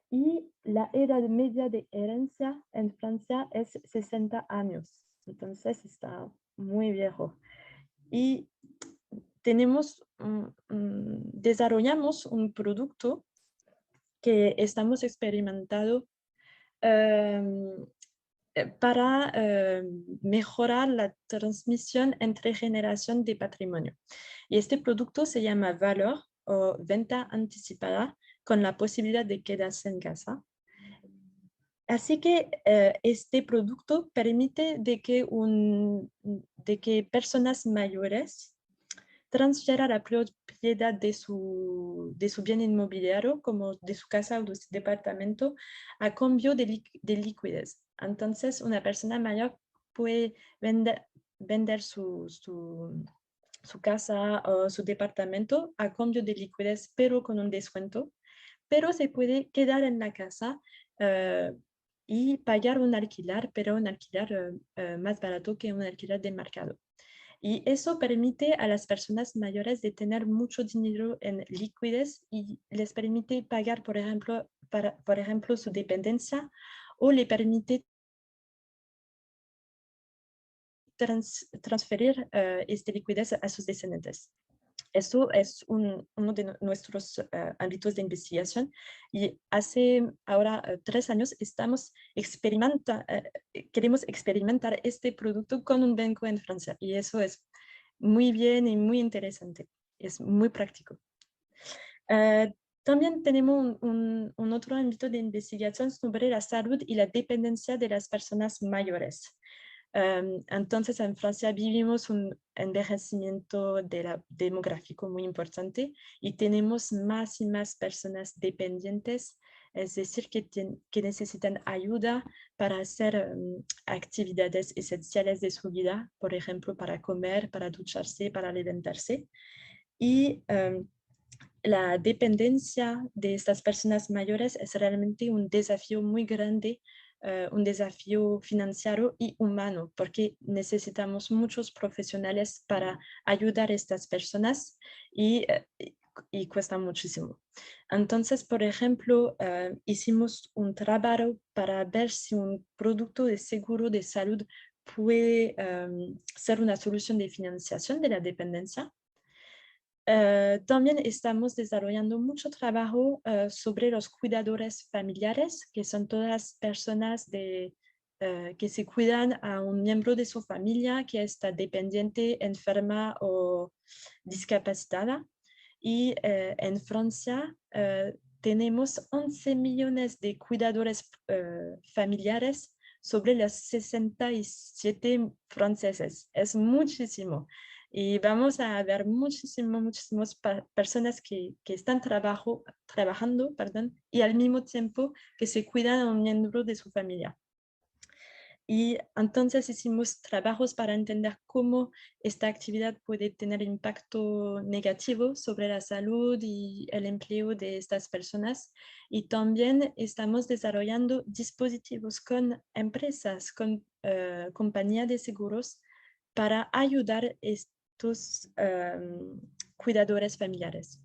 Y la edad media de herencia en Francia es 60 años. Entonces está muy viejo. Y desarrollamos un producto que estamos experimentando para mejorar la transmisión entre generación de patrimonio. Y este producto se llama Valor o venta anticipada con la posibilidad de quedarse en casa. Así que este producto permite de que personas mayores transfieran la propiedad de su bien inmobiliario, como de su casa o de su departamento, a cambio de liquidez. Entonces, una persona mayor puede vender su casa o su departamento a cambio de liquidez, pero con un descuento, pero se puede quedar en la casa y pagar un alquiler, pero un alquiler más barato que un alquiler de mercado. Y eso permite a las personas mayores de tener mucho dinero en liquidez y les permite pagar, por ejemplo, su dependencia, o le permite transferir esta liquidez a sus descendientes. Esto es uno de nuestros ámbitos de investigación, y hace ahora 3 años queremos experimentar este producto con un banco en Francia, y eso es muy bien y muy interesante. Es muy práctico. También tenemos un otro ámbito de investigación sobre la salud y la dependencia de las personas mayores. Entonces, en Francia vivimos un envejecimiento demográfico muy importante y tenemos más y más personas dependientes, es decir, que necesitan ayuda para hacer actividades esenciales de su vida, por ejemplo, para comer, para ducharse, para alimentarse. Y la dependencia de estas personas mayores es realmente un desafío muy grande, un desafío financiero y humano, porque necesitamos muchos profesionales para ayudar a estas personas y cuesta muchísimo. Entonces, por ejemplo, hicimos un trabajo para ver si un producto de seguro de salud puede ser una solución de financiación de la dependencia. También estamos desarrollando mucho trabajo sobre los cuidadores familiares, que son todas personas que se cuidan a un miembro de su familia que está dependiente, enferma o discapacitada. Y en Francia tenemos 11 millones de cuidadores familiares sobre los 67 franceses. Es muchísimo. Y vamos a ver muchísimas personas que están trabajando, y al mismo tiempo que se cuidan a un miembro de su familia. Y entonces hicimos trabajos para entender cómo esta actividad puede tener impacto negativo sobre la salud y el empleo de estas personas. Y también estamos desarrollando dispositivos con empresas, con compañías de seguros, para ayudar a estos cuidadores familiares.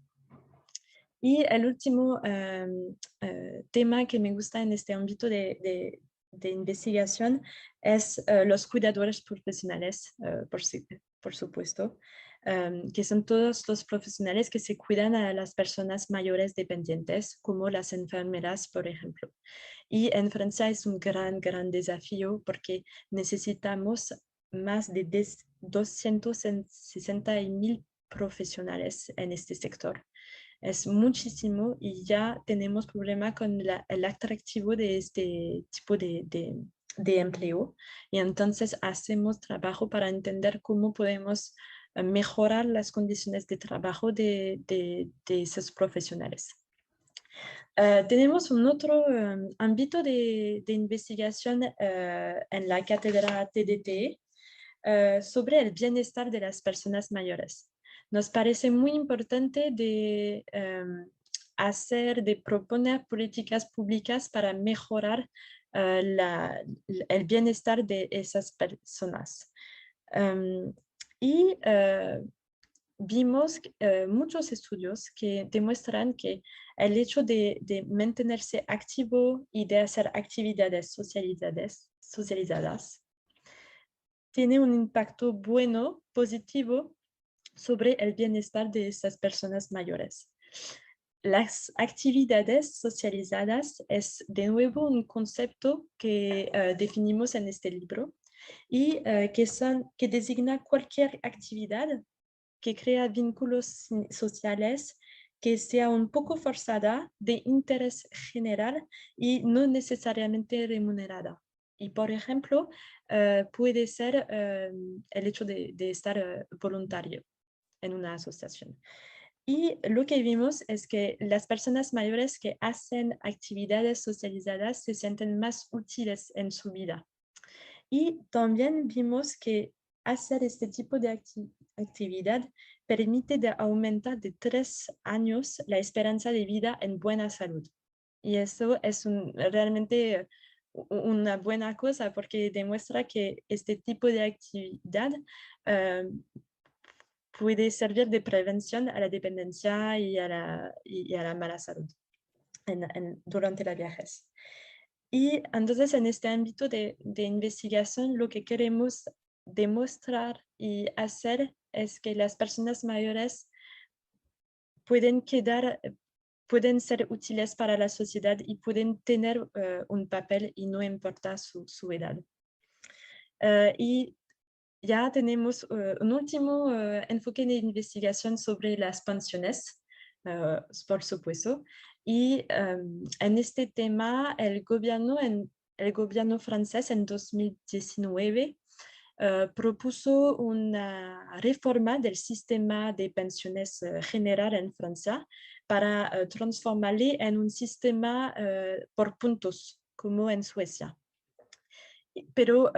Y el último tema que me gusta en este ámbito de investigación es los cuidadores profesionales, por supuesto, que son todos los profesionales que se cuidan a las personas mayores dependientes, como las enfermeras, por ejemplo. Y en Francia es un gran desafío, porque necesitamos más de 260.000 profesionales en este sector. Es muchísimo, y ya tenemos problema con el atractivo de este tipo de empleo. Y entonces hacemos trabajo para entender cómo podemos mejorar las condiciones de trabajo de esos profesionales. Tenemos un otro ámbito de investigación en la cátedra TDT sobre el bienestar de las personas mayores. Nos parece muy importante de proponer políticas públicas para mejorar el bienestar de esas personas. Y vimos muchos estudios que demuestran que el hecho de mantenerse activo y de hacer actividades socializadas tiene un impacto bueno, positivo, sobre el bienestar de estas personas mayores. las actividades socializadas es de nuevo un concepto que definimos en este libro y que designa cualquier actividad que crea vínculos sociales, que sea un poco forzada, de interés general y no necesariamente remunerada. Y, por ejemplo, puede ser el hecho de estar voluntario en una asociación. Y lo que vimos es que las personas mayores que hacen actividades socializadas se sienten más útiles en su vida. Y también vimos que hacer este tipo de actividad permite de aumentar de 3 años la esperanza de vida en buena salud. Y eso es realmente una buena cosa porque demuestra que este tipo de actividad puede servir de prevención a la dependencia y a la mala salud durante la vejez. Y entonces en este ámbito de investigación lo que queremos demostrar y hacer es que las personas mayores pueden ser útiles para la sociedad y pueden tener un papel y no importa su edad. Y ya tenemos un último enfoque de investigación sobre las pensiones, por supuesto. Y en este tema, el gobierno francés en 2019 propuso una reforma del sistema de pensiones general en Francia para transformarle en un sistema por puntos, como en Suecia. Pero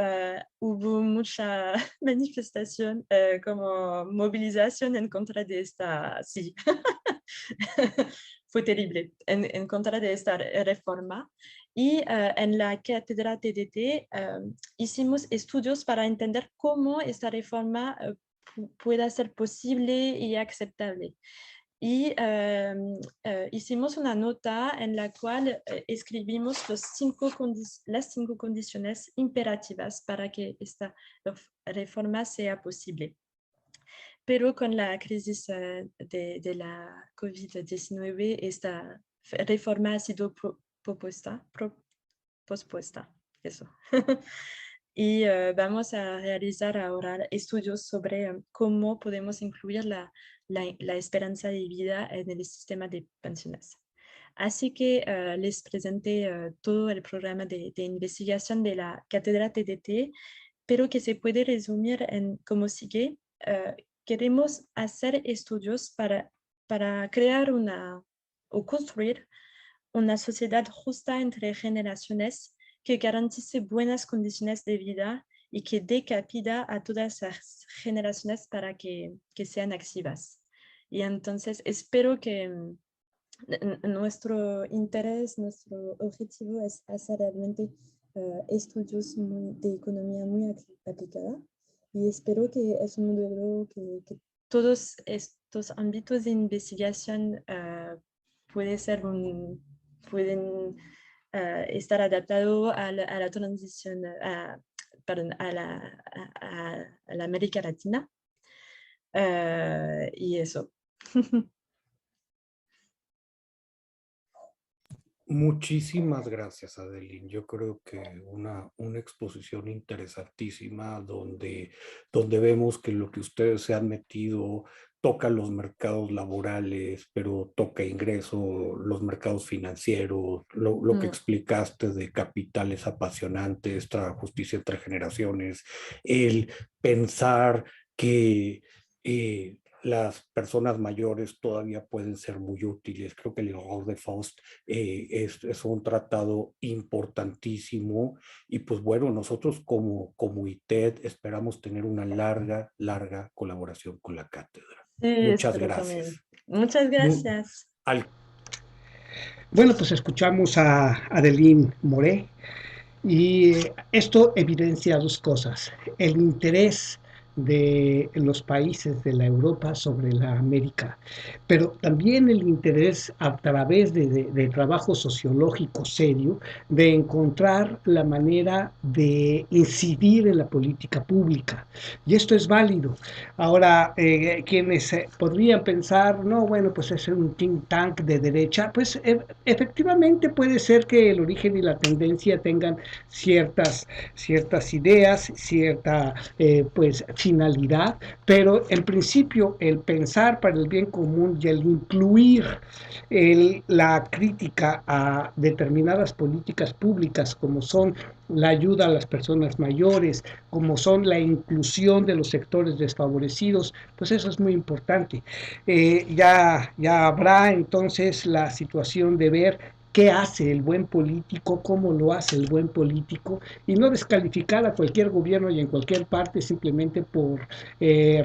hubo mucha manifestación, como movilización en contra de esta, sí, fue terrible, en contra de esta reforma. Y en la cátedra TDT hicimos estudios para entender cómo esta reforma pueda ser posible y aceptable. Y hicimos una nota en la cual escribimos las 5 condiciones imperativas para que esta reforma sea posible. Pero con la crisis de la COVID-19, esta reforma ha sido pospuesta. Eso. Y vamos a realizar ahora estudios sobre cómo podemos incluir la esperanza de vida en el sistema de pensiones. Así que les presenté todo el programa de investigación de la cátedra TDT, pero que se puede resumir en como sigue. Queremos hacer estudios para crear o construir una sociedad justa entre generaciones que garantice buenas condiciones de vida y que dé cabida a todas las generaciones para que sean activas. Y entonces espero que nuestro interés, nuestro objetivo es hacer realmente estudios de economía muy aplicada y espero que es un modelo que todos estos ámbitos de investigación pueden estar adaptados a la transición, perdón, a la América Latina. Y eso. Muchísimas gracias, Adeline. Yo creo que una exposición interesantísima donde vemos que lo que ustedes se han metido toca los mercados laborales, pero toca ingreso, los mercados financieros, lo que explicaste de capitales apasionantes, esta justicia entre generaciones, el pensar que las personas mayores todavía pueden ser muy útiles. Creo que el error de Faust es un tratado importantísimo y pues bueno, nosotros como ITED esperamos tener una larga colaboración con la cátedra. Sí, Muchas gracias. Muchas gracias. Bueno, pues escuchamos a Adeline Moré y esto evidencia dos cosas: el interés de los países de la Europa sobre la América, pero también el interés a través de trabajo sociológico serio de encontrar la manera de incidir en la política pública. Y esto es válido. Ahora, quienes podrían pensar, no, bueno, pues es un think tank de derecha, pues efectivamente puede ser que el origen y la tendencia tengan ciertas ideas, cierta pues finalidad, pero en principio el pensar para el bien común y el incluir la crítica a determinadas políticas públicas como son la ayuda a las personas mayores, como son la inclusión de los sectores desfavorecidos, pues eso es muy importante. Ya habrá entonces la situación de ver qué hace el buen político, cómo lo hace el buen político, y no descalificar a cualquier gobierno y en cualquier parte simplemente por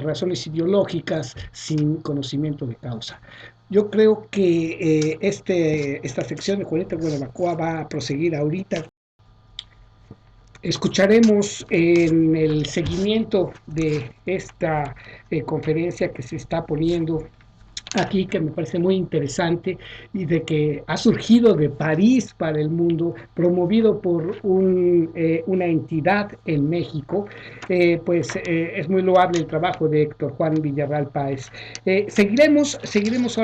razones ideológicas sin conocimiento de causa. Yo creo que esta sección de Juanita Guanabacoa va a proseguir ahorita. Escucharemos en el seguimiento de esta conferencia que se está poniendo aquí, que me parece muy interesante y de que ha surgido de París para el mundo, promovido por una entidad en México, es muy loable el trabajo de Héctor Juan Villarreal Páez. Seguiremos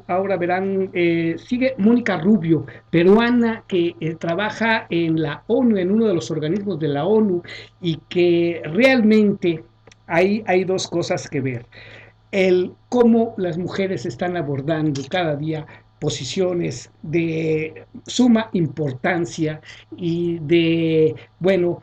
ahora verán, sigue Mónica Rubio, peruana, que trabaja en la ONU, en uno de los organismos de la ONU, y que realmente hay dos cosas que ver: el cómo las mujeres están abordando cada día posiciones de suma importancia y bueno,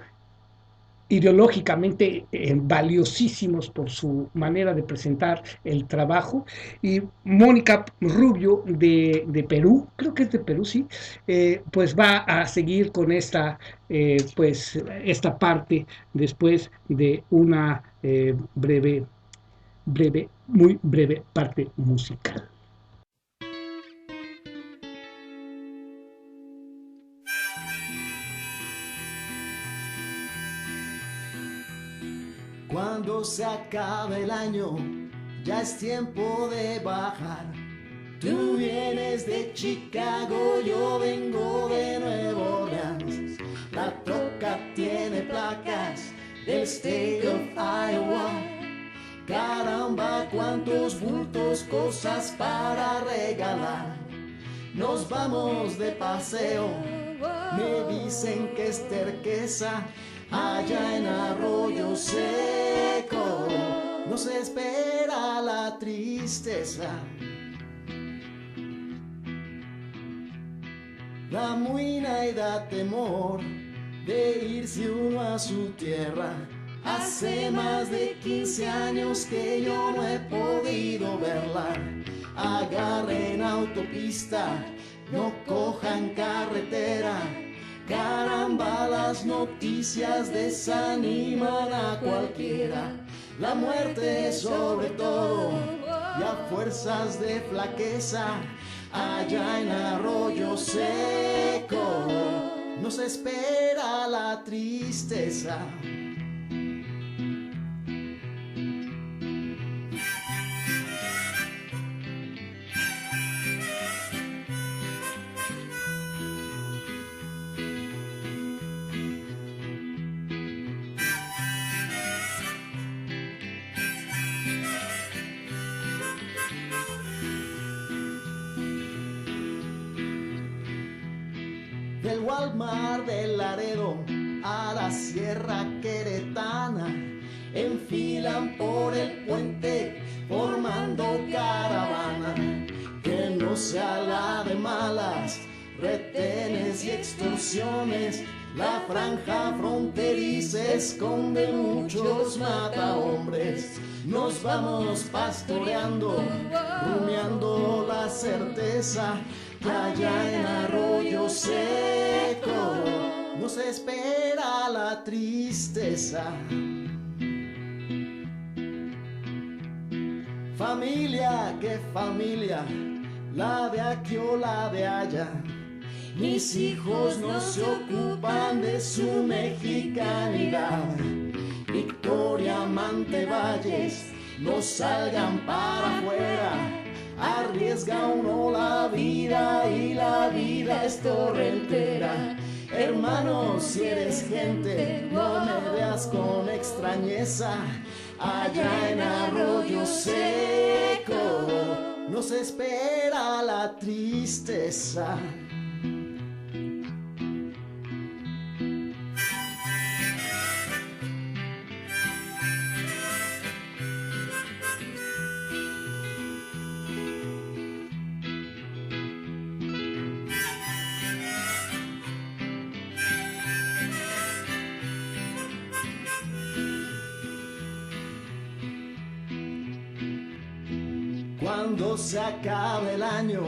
ideológicamente valiosísimos por su manera de presentar el trabajo. Y Mónica Rubio de Perú, creo que es de Perú, sí, pues va a seguir con esta parte después de una muy breve parte musical. Cuando se acabe el año, ya es tiempo de bajar. Tú vienes de Chicago, yo vengo de Nueva Orleans. La troca tiene placas del State of Iowa. Caramba, cuántos bultos, cosas para regalar. Nos vamos de paseo, me dicen que es terqueza. Allá en Arroyo Seco nos espera la tristeza. Da muina y da temor de irse uno a su tierra. Hace más de 15 años que yo no he podido verla. Agarren autopista, no cojan carretera. Caramba, las noticias desaniman a cualquiera. La muerte sobre todo y a fuerzas de flaqueza. Allá en Arroyo Seco nos espera la tristeza. Del Walmart del Laredo a la Sierra Queretana, enfilan por el puente formando caravana. Que no sea la de malas, retenes y extorsiones. La franja fronteriza esconde muchos matahombres. Nos vamos pastoreando, rumiando la certeza que allá en Arroyo Seco nos espera la tristeza. Familia, qué familia, la de aquí o la de allá. Mis hijos no se ocupan de su mexicanidad. Victoria Manteva calles, no salgan para afuera. Arriesga uno la vida y la vida es torrentera. Hermano, si eres gente, no me veas con extrañeza. Allá en Arroyo Seco nos espera la tristeza. Cuando se acabe el año,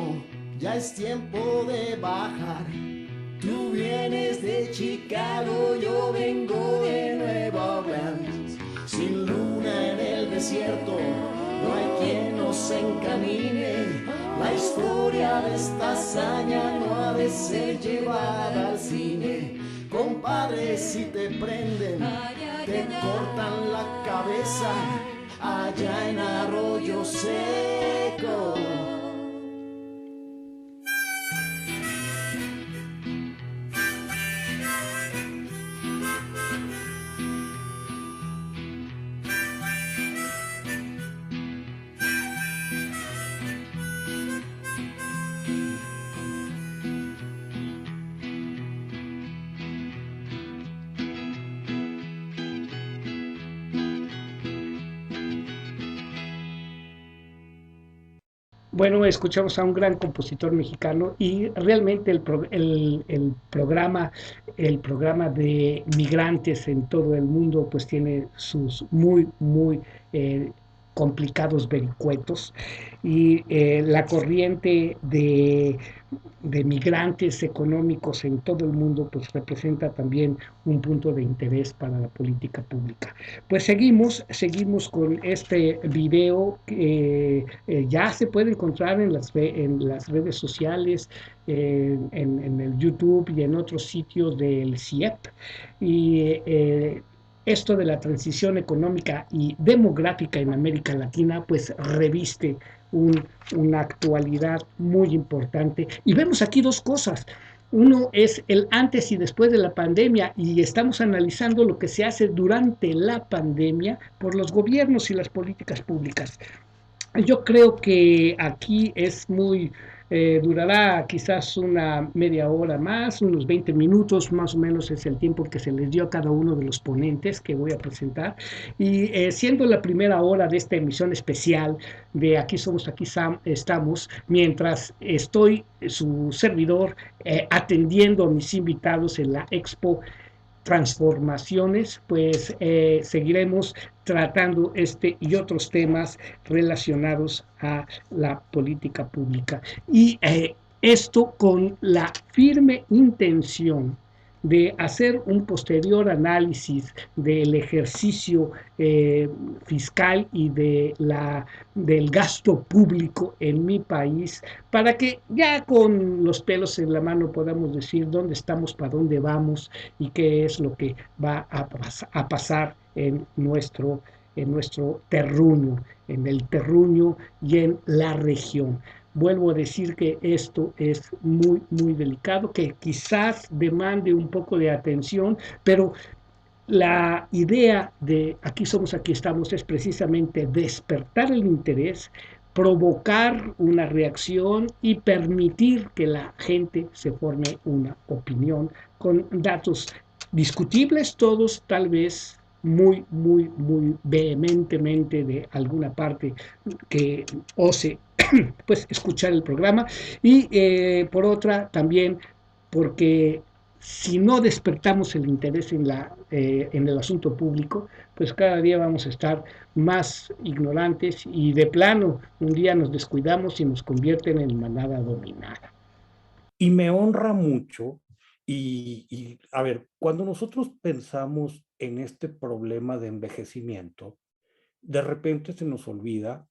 ya es tiempo de bajar. Tú vienes de Chicago, yo vengo de Nueva Orleans. Sin luna en el desierto, no hay quien nos encamine. La historia de esta hazaña no ha de ser llevada al cine. Compadre, si te prenden, te cortan la cabeza. Allá en Arroyo Seco. Bueno, escuchamos a un gran compositor mexicano y realmente el programa de migrantes en todo el mundo pues tiene sus muy complicados vericuetos y la corriente de migrantes económicos en todo el mundo pues representa también un punto de interés para la política pública. Pues seguimos con este video que ya se puede encontrar en las redes sociales, en el YouTube y en otros sitios del CIEP. Y esto de la transición económica y demográfica en América Latina, pues reviste una actualidad muy importante. Y vemos aquí dos cosas. Uno es el antes y después de la pandemia y estamos analizando lo que se hace durante la pandemia por los gobiernos y las políticas públicas. Yo creo que aquí es durará quizás una media hora más, unos 20 minutos más o menos es el tiempo que se les dio a cada uno de los ponentes que voy a presentar. Y siendo la primera hora de esta emisión especial de Aquí Somos, Aquí Estamos, mientras estoy su servidor atendiendo a mis invitados en la Expo Transformaciones, pues seguiremos tratando este y otros temas relacionados a la política pública. Y esto con la firme intención de hacer un posterior análisis del ejercicio fiscal y del gasto público en mi país, para que ya con los pelos en la mano podamos decir dónde estamos, para dónde vamos y qué es lo que va a pasar en nuestro terruño, en el terruño y en la región. Vuelvo a decir que esto es muy delicado, que quizás demande un poco de atención, pero la idea de Aquí Somos, Aquí Estamos es precisamente despertar el interés, provocar una reacción y permitir que la gente se forme una opinión con datos discutibles, todos tal vez muy vehementemente de alguna parte que ose pues escuchar el programa y por otra también porque si no despertamos el interés en el asunto público, pues cada día vamos a estar más ignorantes y de plano un día nos descuidamos y nos convierten en manada dominada. Y me honra mucho a ver, cuando nosotros pensamos en este problema de envejecimiento, de repente se nos olvida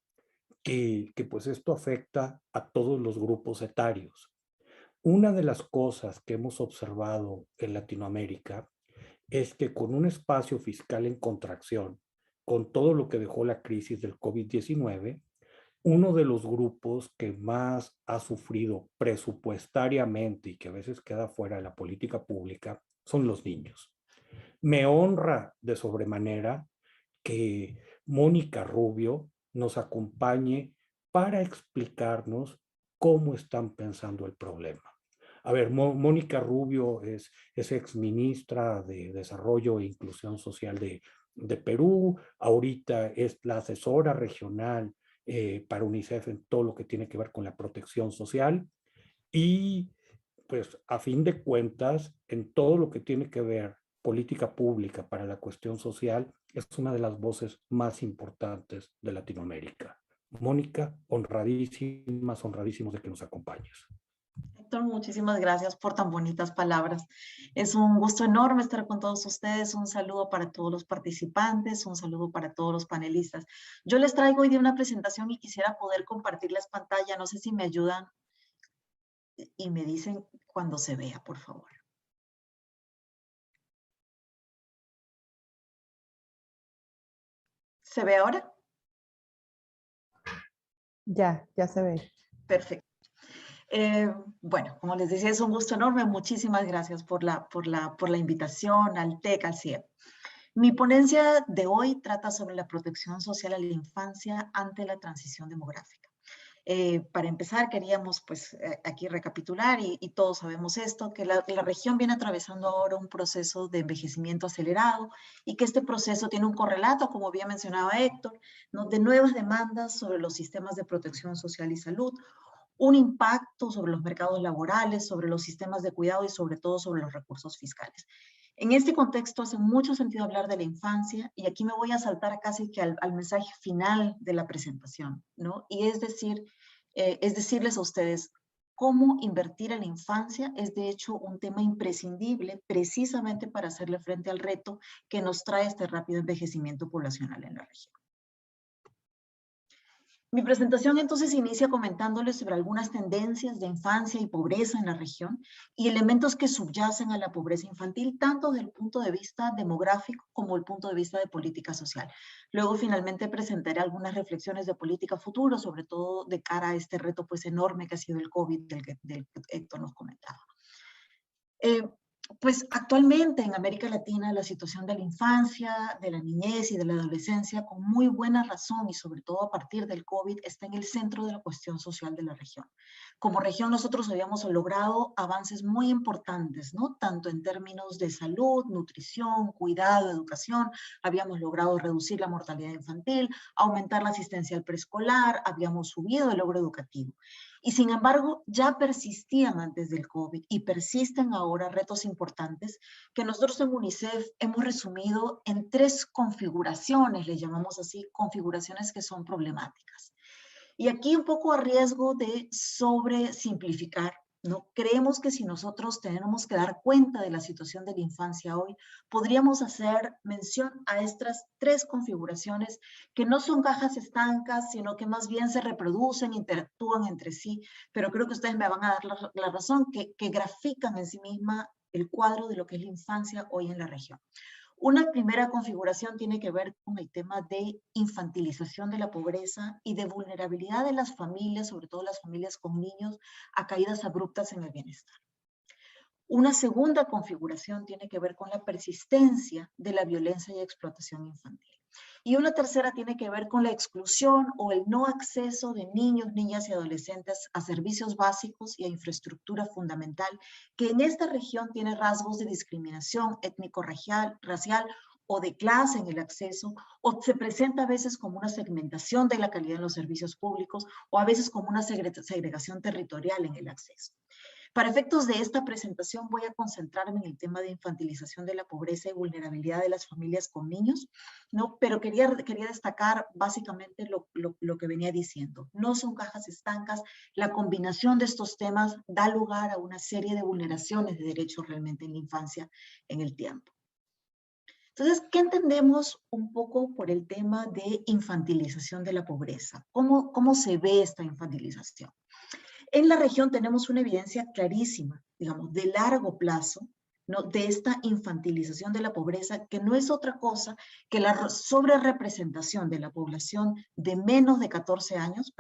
que pues esto afecta a todos los grupos etarios. Una de las cosas que hemos observado en Latinoamérica es que con un espacio fiscal en contracción, con todo lo que dejó la crisis del COVID-19, uno de los grupos que más ha sufrido presupuestariamente y que a veces queda fuera de la política pública son los niños. Me honra de sobremanera que Mónica Rubio nos acompañe para explicarnos cómo están pensando el problema. A ver, Mónica Rubio es exministra de Desarrollo e Inclusión Social de Perú, ahorita es la asesora regional para UNICEF en todo lo que tiene que ver con la protección social y pues a fin de cuentas en todo lo que tiene que ver política pública para la cuestión social es una de las voces más importantes de Latinoamérica. Mónica, honradísimos de que nos acompañes. Héctor, muchísimas gracias por tan bonitas palabras. Es un gusto enorme estar con todos ustedes. Un saludo para todos los participantes, un saludo para todos los panelistas. Yo les traigo hoy día una presentación y quisiera poder compartirles pantalla. No sé si me ayudan y me dicen cuando se vea, por favor. ¿Se ve ahora? Ya se ve. Perfecto. Bueno, como les decía, es un gusto enorme. Muchísimas gracias por la invitación al TEC, al CIEP. Mi ponencia de hoy trata sobre la protección social a la infancia ante la transición demográfica. Para empezar, queríamos pues aquí recapitular y todos sabemos esto, que la región viene atravesando ahora un proceso de envejecimiento acelerado y que este proceso tiene un correlato, como bien mencionaba Héctor, ¿no?, de nuevas demandas sobre los sistemas de protección social y salud, un impacto sobre los mercados laborales, sobre los sistemas de cuidado y sobre todo sobre los recursos fiscales. En este contexto hace mucho sentido hablar de la infancia y aquí me voy a saltar casi que al mensaje final de la presentación, ¿no? Y es decirles a ustedes cómo invertir en la infancia es de hecho un tema imprescindible precisamente para hacerle frente al reto que nos trae este rápido envejecimiento poblacional en la región. Mi presentación entonces inicia comentándoles sobre algunas tendencias de infancia y pobreza en la región y elementos que subyacen a la pobreza infantil, tanto desde el punto de vista demográfico como el punto de vista de política social. Luego finalmente presentaré algunas reflexiones de política futuro, sobre todo de cara a este reto pues enorme que ha sido el COVID del que Héctor nos comentaba. Pues actualmente en América Latina la situación de la infancia, de la niñez y de la adolescencia, con muy buena razón y sobre todo a partir del COVID, está en el centro de la cuestión social de la región. Como región nosotros habíamos logrado avances muy importantes, ¿no? Tanto en términos de salud, nutrición, cuidado, educación, habíamos logrado reducir la mortalidad infantil, aumentar la asistencia al preescolar, habíamos subido el logro educativo. Y sin embargo, ya persistían antes del COVID y persisten ahora retos importantes que nosotros en UNICEF hemos resumido en 3 configuraciones, le llamamos así, configuraciones que son problemáticas. Y aquí un poco a riesgo de sobresimplificar, ¿no? Creemos que si nosotros tenemos que dar cuenta de la situación de la infancia hoy, podríamos hacer mención a estas 3 configuraciones que no son cajas estancas, sino que más bien se reproducen, interactúan entre sí, pero creo que ustedes me van a dar la razón, que grafican en sí misma el cuadro de lo que es la infancia hoy en la región. Una primera configuración tiene que ver con el tema de infantilización de la pobreza y de vulnerabilidad de las familias, sobre todo las familias con niños, a caídas abruptas en el bienestar. Una segunda configuración tiene que ver con la persistencia de la violencia y explotación infantil. Y una tercera tiene que ver con la exclusión o el no acceso de niños, niñas y adolescentes a servicios básicos y a infraestructura fundamental, que en esta región tiene rasgos de discriminación étnico-racial o de clase en el acceso, o se presenta a veces como una segmentación de la calidad de los servicios públicos, o a veces como una segregación territorial en el acceso. Para efectos de esta presentación voy a concentrarme en el tema de infantilización de la pobreza y vulnerabilidad de las familias con niños, ¿no? Pero quería destacar básicamente lo que venía diciendo. No son cajas estancas, la combinación de estos temas da lugar a una serie de vulneraciones de derechos realmente en la infancia en el tiempo. Entonces, ¿qué entendemos un poco por el tema de infantilización de la pobreza? ¿Cómo se ve esta infantilización? En la región tenemos una evidencia clarísima, digamos, de largo plazo, ¿no?, de esta infantilización de la pobreza, que no es otra cosa que la sobrerepresentación de la población de menos de 14 años,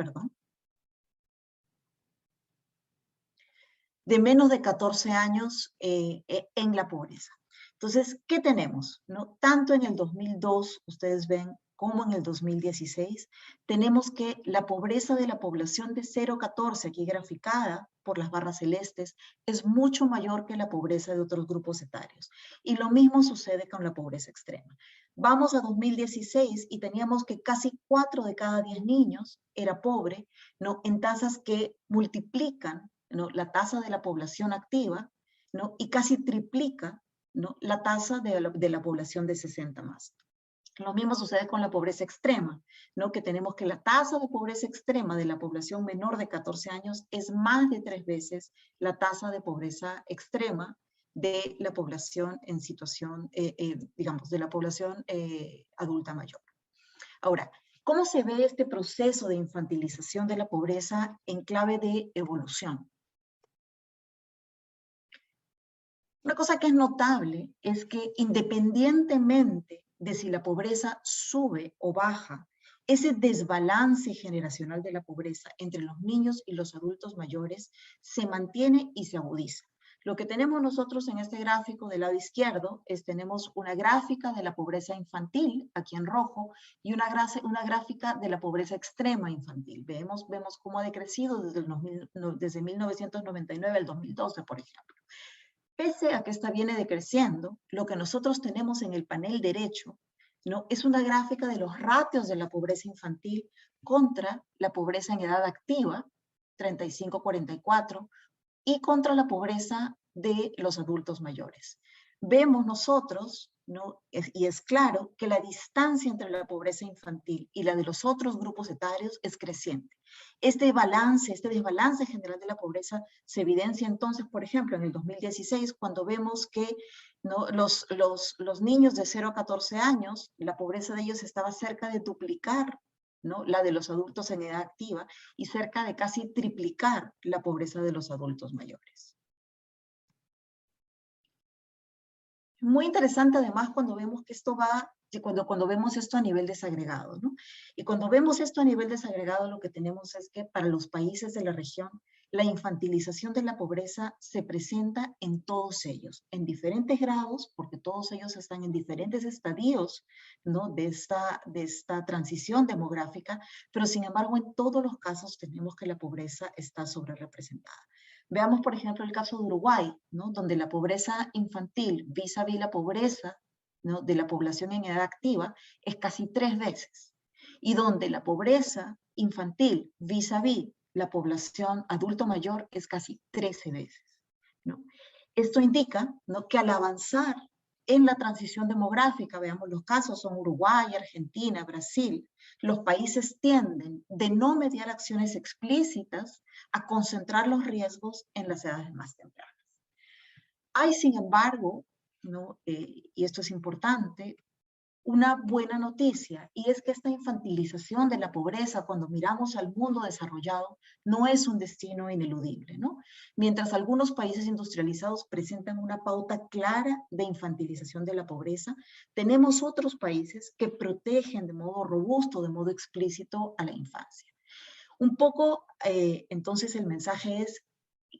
de menos de 14 años en la pobreza. Entonces, ¿qué tenemos? ¿No? Tanto en el 2002, ustedes ven, como en el 2016, tenemos que la pobreza de la población de 0 a 14, aquí graficada por las barras celestes, es mucho mayor que la pobreza de otros grupos etarios. Y lo mismo sucede con la pobreza extrema. Vamos a 2016 y teníamos que casi 4 de cada 10 niños era pobre, ¿no?, en tasas que multiplican, ¿no?, la tasa de la población activa, ¿no?, y casi triplica, ¿no?, la tasa de la población de 60 más. Lo mismo sucede con la pobreza extrema, ¿no?, que tenemos que la tasa de pobreza extrema de la población menor de 14 años es más de 3 veces la tasa de pobreza extrema de la población en situación, digamos, de la población adulta mayor. Ahora, ¿cómo se ve este proceso de infantilización de la pobreza en clave de evolución? Una cosa que es notable es que independientemente de si la pobreza sube o baja, ese desbalance generacional de la pobreza entre los niños y los adultos mayores se mantiene y se agudiza. Lo que tenemos nosotros en este gráfico del lado izquierdo es tenemos una gráfica de la pobreza infantil, aquí en rojo, y una gráfica de la pobreza extrema infantil. Vemos cómo ha decrecido desde 1999 al 2012, por ejemplo. Pese a que esta viene decreciendo, lo que nosotros tenemos en el panel derecho, ¿no?, es una gráfica de los ratios de la pobreza infantil contra la pobreza en edad activa, 35-44, y contra la pobreza de los adultos mayores. Vemos nosotros, ¿no?, y es claro que la distancia entre la pobreza infantil y la de los otros grupos etarios es creciente. Este desbalance general de la pobreza se evidencia entonces, por ejemplo, en el 2016, cuando vemos que, ¿no?, los niños de 0 a 14 años, la pobreza de ellos estaba cerca de duplicar, ¿no?, la de los adultos en edad activa y cerca de casi triplicar la pobreza de los adultos mayores. Muy interesante además cuando vemos que esto va, cuando vemos esto a nivel desagregado, ¿no? Y cuando vemos esto a nivel desagregado, lo que tenemos es que para los países de la región, la infantilización de la pobreza se presenta en todos ellos, en diferentes grados, porque todos ellos están en diferentes estadios, ¿no?, de esta transición demográfica, pero sin embargo en todos los casos tenemos que la pobreza está sobrerepresentada. Veamos, por ejemplo, el caso de Uruguay, ¿no?, donde la pobreza infantil vis a vis la pobreza, ¿no?, de la población en edad activa es casi 3 veces. Y donde la pobreza infantil vis a vis la población adulto mayor es casi 13 veces, ¿no? Esto indica, ¿no?, que al avanzar en la transición demográfica, veamos los casos, son Uruguay, Argentina, Brasil, los países tienden de no mediar acciones explícitas a concentrar los riesgos en las edades más tempranas. Hay, sin embargo, ¿no?, y esto es importante, una buena noticia, y es que esta infantilización de la pobreza, cuando miramos al mundo desarrollado, no es un destino ineludible, ¿no? Mientras algunos países industrializados presentan una pauta clara de infantilización de la pobreza, tenemos otros países que protegen de modo robusto, de modo explícito a la infancia. Un poco, entonces, el mensaje es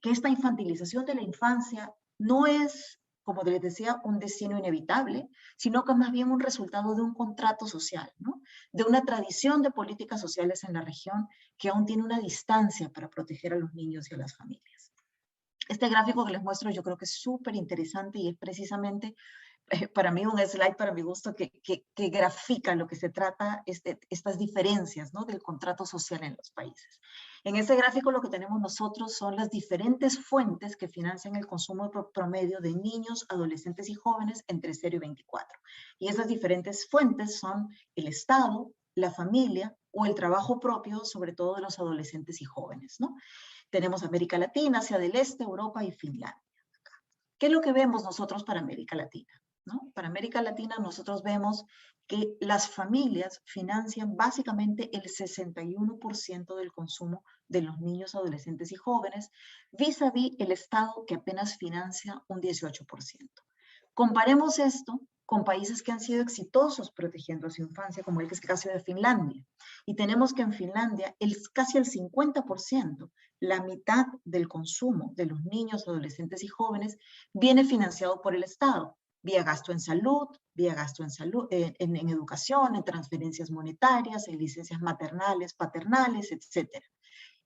que esta infantilización de la infancia no es, como les decía, un destino inevitable, sino que más bien un resultado de un contrato social, ¿no?, de una tradición de políticas sociales en la región que aún tiene una distancia para proteger a los niños y a las familias. Este gráfico que les muestro yo creo que es súper interesante y es precisamente para mí un slide para mi gusto que grafica lo que se trata, estas diferencias, ¿no?, del contrato social en los países. En este gráfico lo que tenemos nosotros son las diferentes fuentes que financian el consumo promedio de niños, adolescentes y jóvenes entre 0 y 24. Y esas diferentes fuentes son el Estado, la familia o el trabajo propio, sobre todo de los adolescentes y jóvenes, ¿no? Tenemos América Latina, Asia del Este, Europa y Finlandia. ¿Qué es lo que vemos nosotros para América Latina? ¿No? Para América Latina nosotros vemos que las familias financian básicamente el 61% del consumo de los niños, adolescentes y jóvenes, vis a vis el Estado, que apenas financia un 18%. Comparemos esto con países que han sido exitosos protegiendo a su infancia, como el caso de Finlandia. Y tenemos que en Finlandia casi el 50%, la mitad del consumo de los niños, adolescentes y jóvenes, viene financiado por el Estado, vía gasto en salud, en educación, en transferencias monetarias, en licencias maternales, paternales, etc.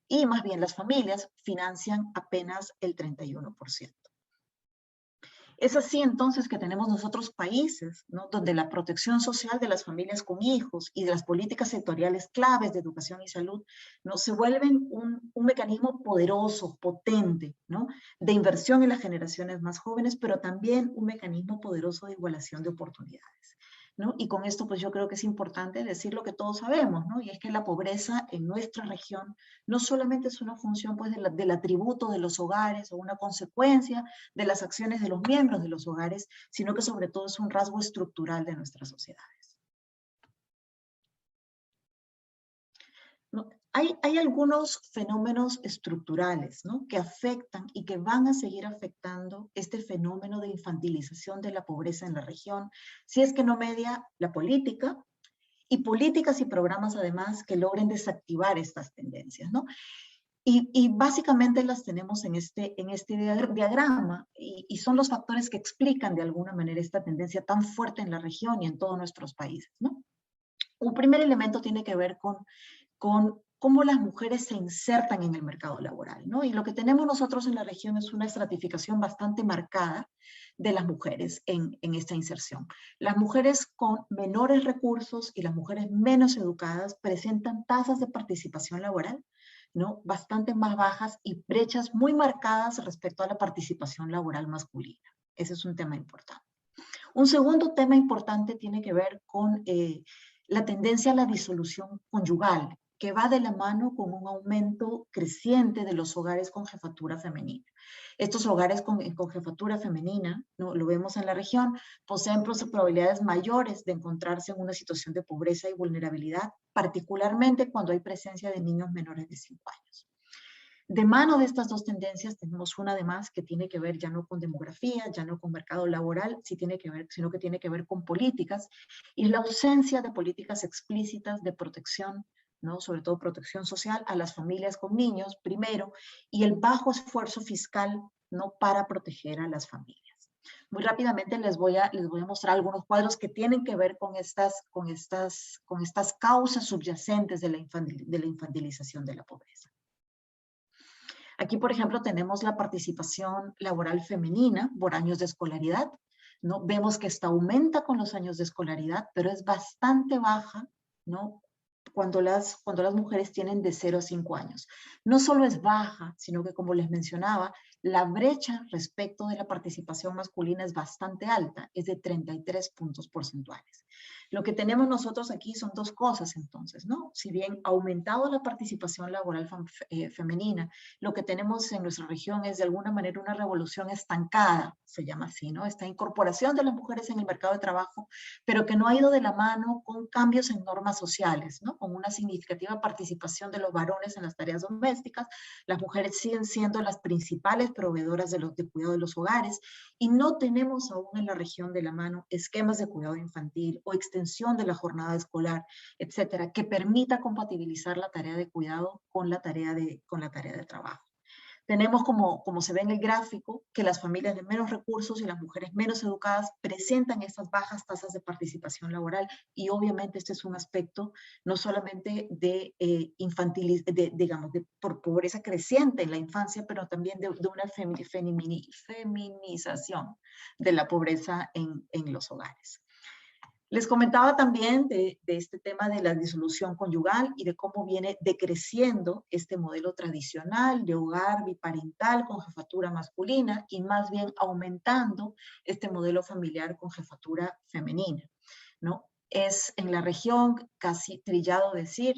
Y más bien las familias financian apenas el 31%. Es así entonces que tenemos nosotros países, ¿no?, donde la protección social de las familias con hijos y de las políticas sectoriales claves de educación y salud, ¿no?, se vuelven un mecanismo poderoso, potente, ¿no?, de inversión en las generaciones más jóvenes, pero también un mecanismo poderoso de igualación de oportunidades, ¿no? Y con esto pues yo creo que es importante decir lo que todos sabemos, ¿no? Y es que la pobreza en nuestra región no solamente es una función pues del atributo de los hogares o una consecuencia de las acciones de los miembros de los hogares, sino que sobre todo es un rasgo estructural de nuestras sociedades. ¿No? Hay algunos fenómenos estructurales, ¿no?, que afectan y que van a seguir afectando este fenómeno de infantilización de la pobreza en la región, si es que no media la política, y políticas y programas además que logren desactivar estas tendencias, ¿no? Y básicamente las tenemos en este diagrama, y son los factores que explican de alguna manera esta tendencia tan fuerte en la región y en todos nuestros países, ¿no? Un primer elemento tiene que ver con cómo las mujeres se insertan en el mercado laboral, ¿no? Y lo que tenemos nosotros en la región es una estratificación bastante marcada de las mujeres en esta inserción. Las mujeres con menores recursos y las mujeres menos educadas presentan tasas de participación laboral, ¿no?, bastante más bajas y brechas muy marcadas respecto a la participación laboral masculina. Ese es un tema importante. Un segundo tema importante tiene que ver con la tendencia a la disolución conyugal, que va de la mano con un aumento creciente de los hogares con jefatura femenina. Estos hogares con jefatura femenina, ¿no?, lo vemos en la región, poseen probabilidades mayores de encontrarse en una situación de pobreza y vulnerabilidad, particularmente cuando hay presencia de niños menores de 5 años. De mano de estas dos tendencias tenemos una además que tiene que ver ya no con demografía, ya no con mercado laboral, sino que tiene que ver con políticas, y la ausencia de políticas explícitas de protección, ¿no?, sobre todo protección social a las familias con niños primero, y el bajo esfuerzo fiscal, ¿no?, para proteger a las familias. Muy rápidamente les voy a mostrar algunos cuadros que tienen que ver con estas causas subyacentes de la infantilización de la pobreza. Aquí, por ejemplo, tenemos la participación laboral femenina por años de escolaridad, ¿no? Vemos que esta aumenta con los años de escolaridad, pero es bastante baja, ¿no?, cuando las mujeres tienen de 0 a 5 años. No solo es baja, sino que, como les mencionaba, la brecha respecto de la participación masculina es bastante alta, es de 33 puntos porcentuales. Lo que tenemos nosotros aquí son dos cosas entonces, ¿no? Si bien ha aumentado la participación laboral femenina, lo que tenemos en nuestra región es de alguna manera una revolución estancada, se llama así, ¿no? Esta incorporación de las mujeres en el mercado de trabajo, pero que no ha ido de la mano con cambios en normas sociales, ¿no? Con una significativa participación de los varones en las tareas domésticas. Las mujeres siguen siendo las principales proveedoras de cuidado de los hogares, y no tenemos aún en la región de la mano esquemas de cuidado infantil o extensión de la jornada escolar, etcétera, que permita compatibilizar la tarea de cuidado con la tarea de trabajo. Tenemos, como se ve en el gráfico, que las familias de menos recursos y las mujeres menos educadas presentan estas bajas tasas de participación laboral, y obviamente este es un aspecto no solamente de por pobreza creciente en la infancia, pero también de una feminización de la pobreza en los hogares. Les comentaba también de este tema de la disolución conyugal y de cómo viene decreciendo este modelo tradicional de hogar biparental con jefatura masculina, y más bien aumentando este modelo familiar con jefatura femenina, ¿no? Es en la región casi trillado decir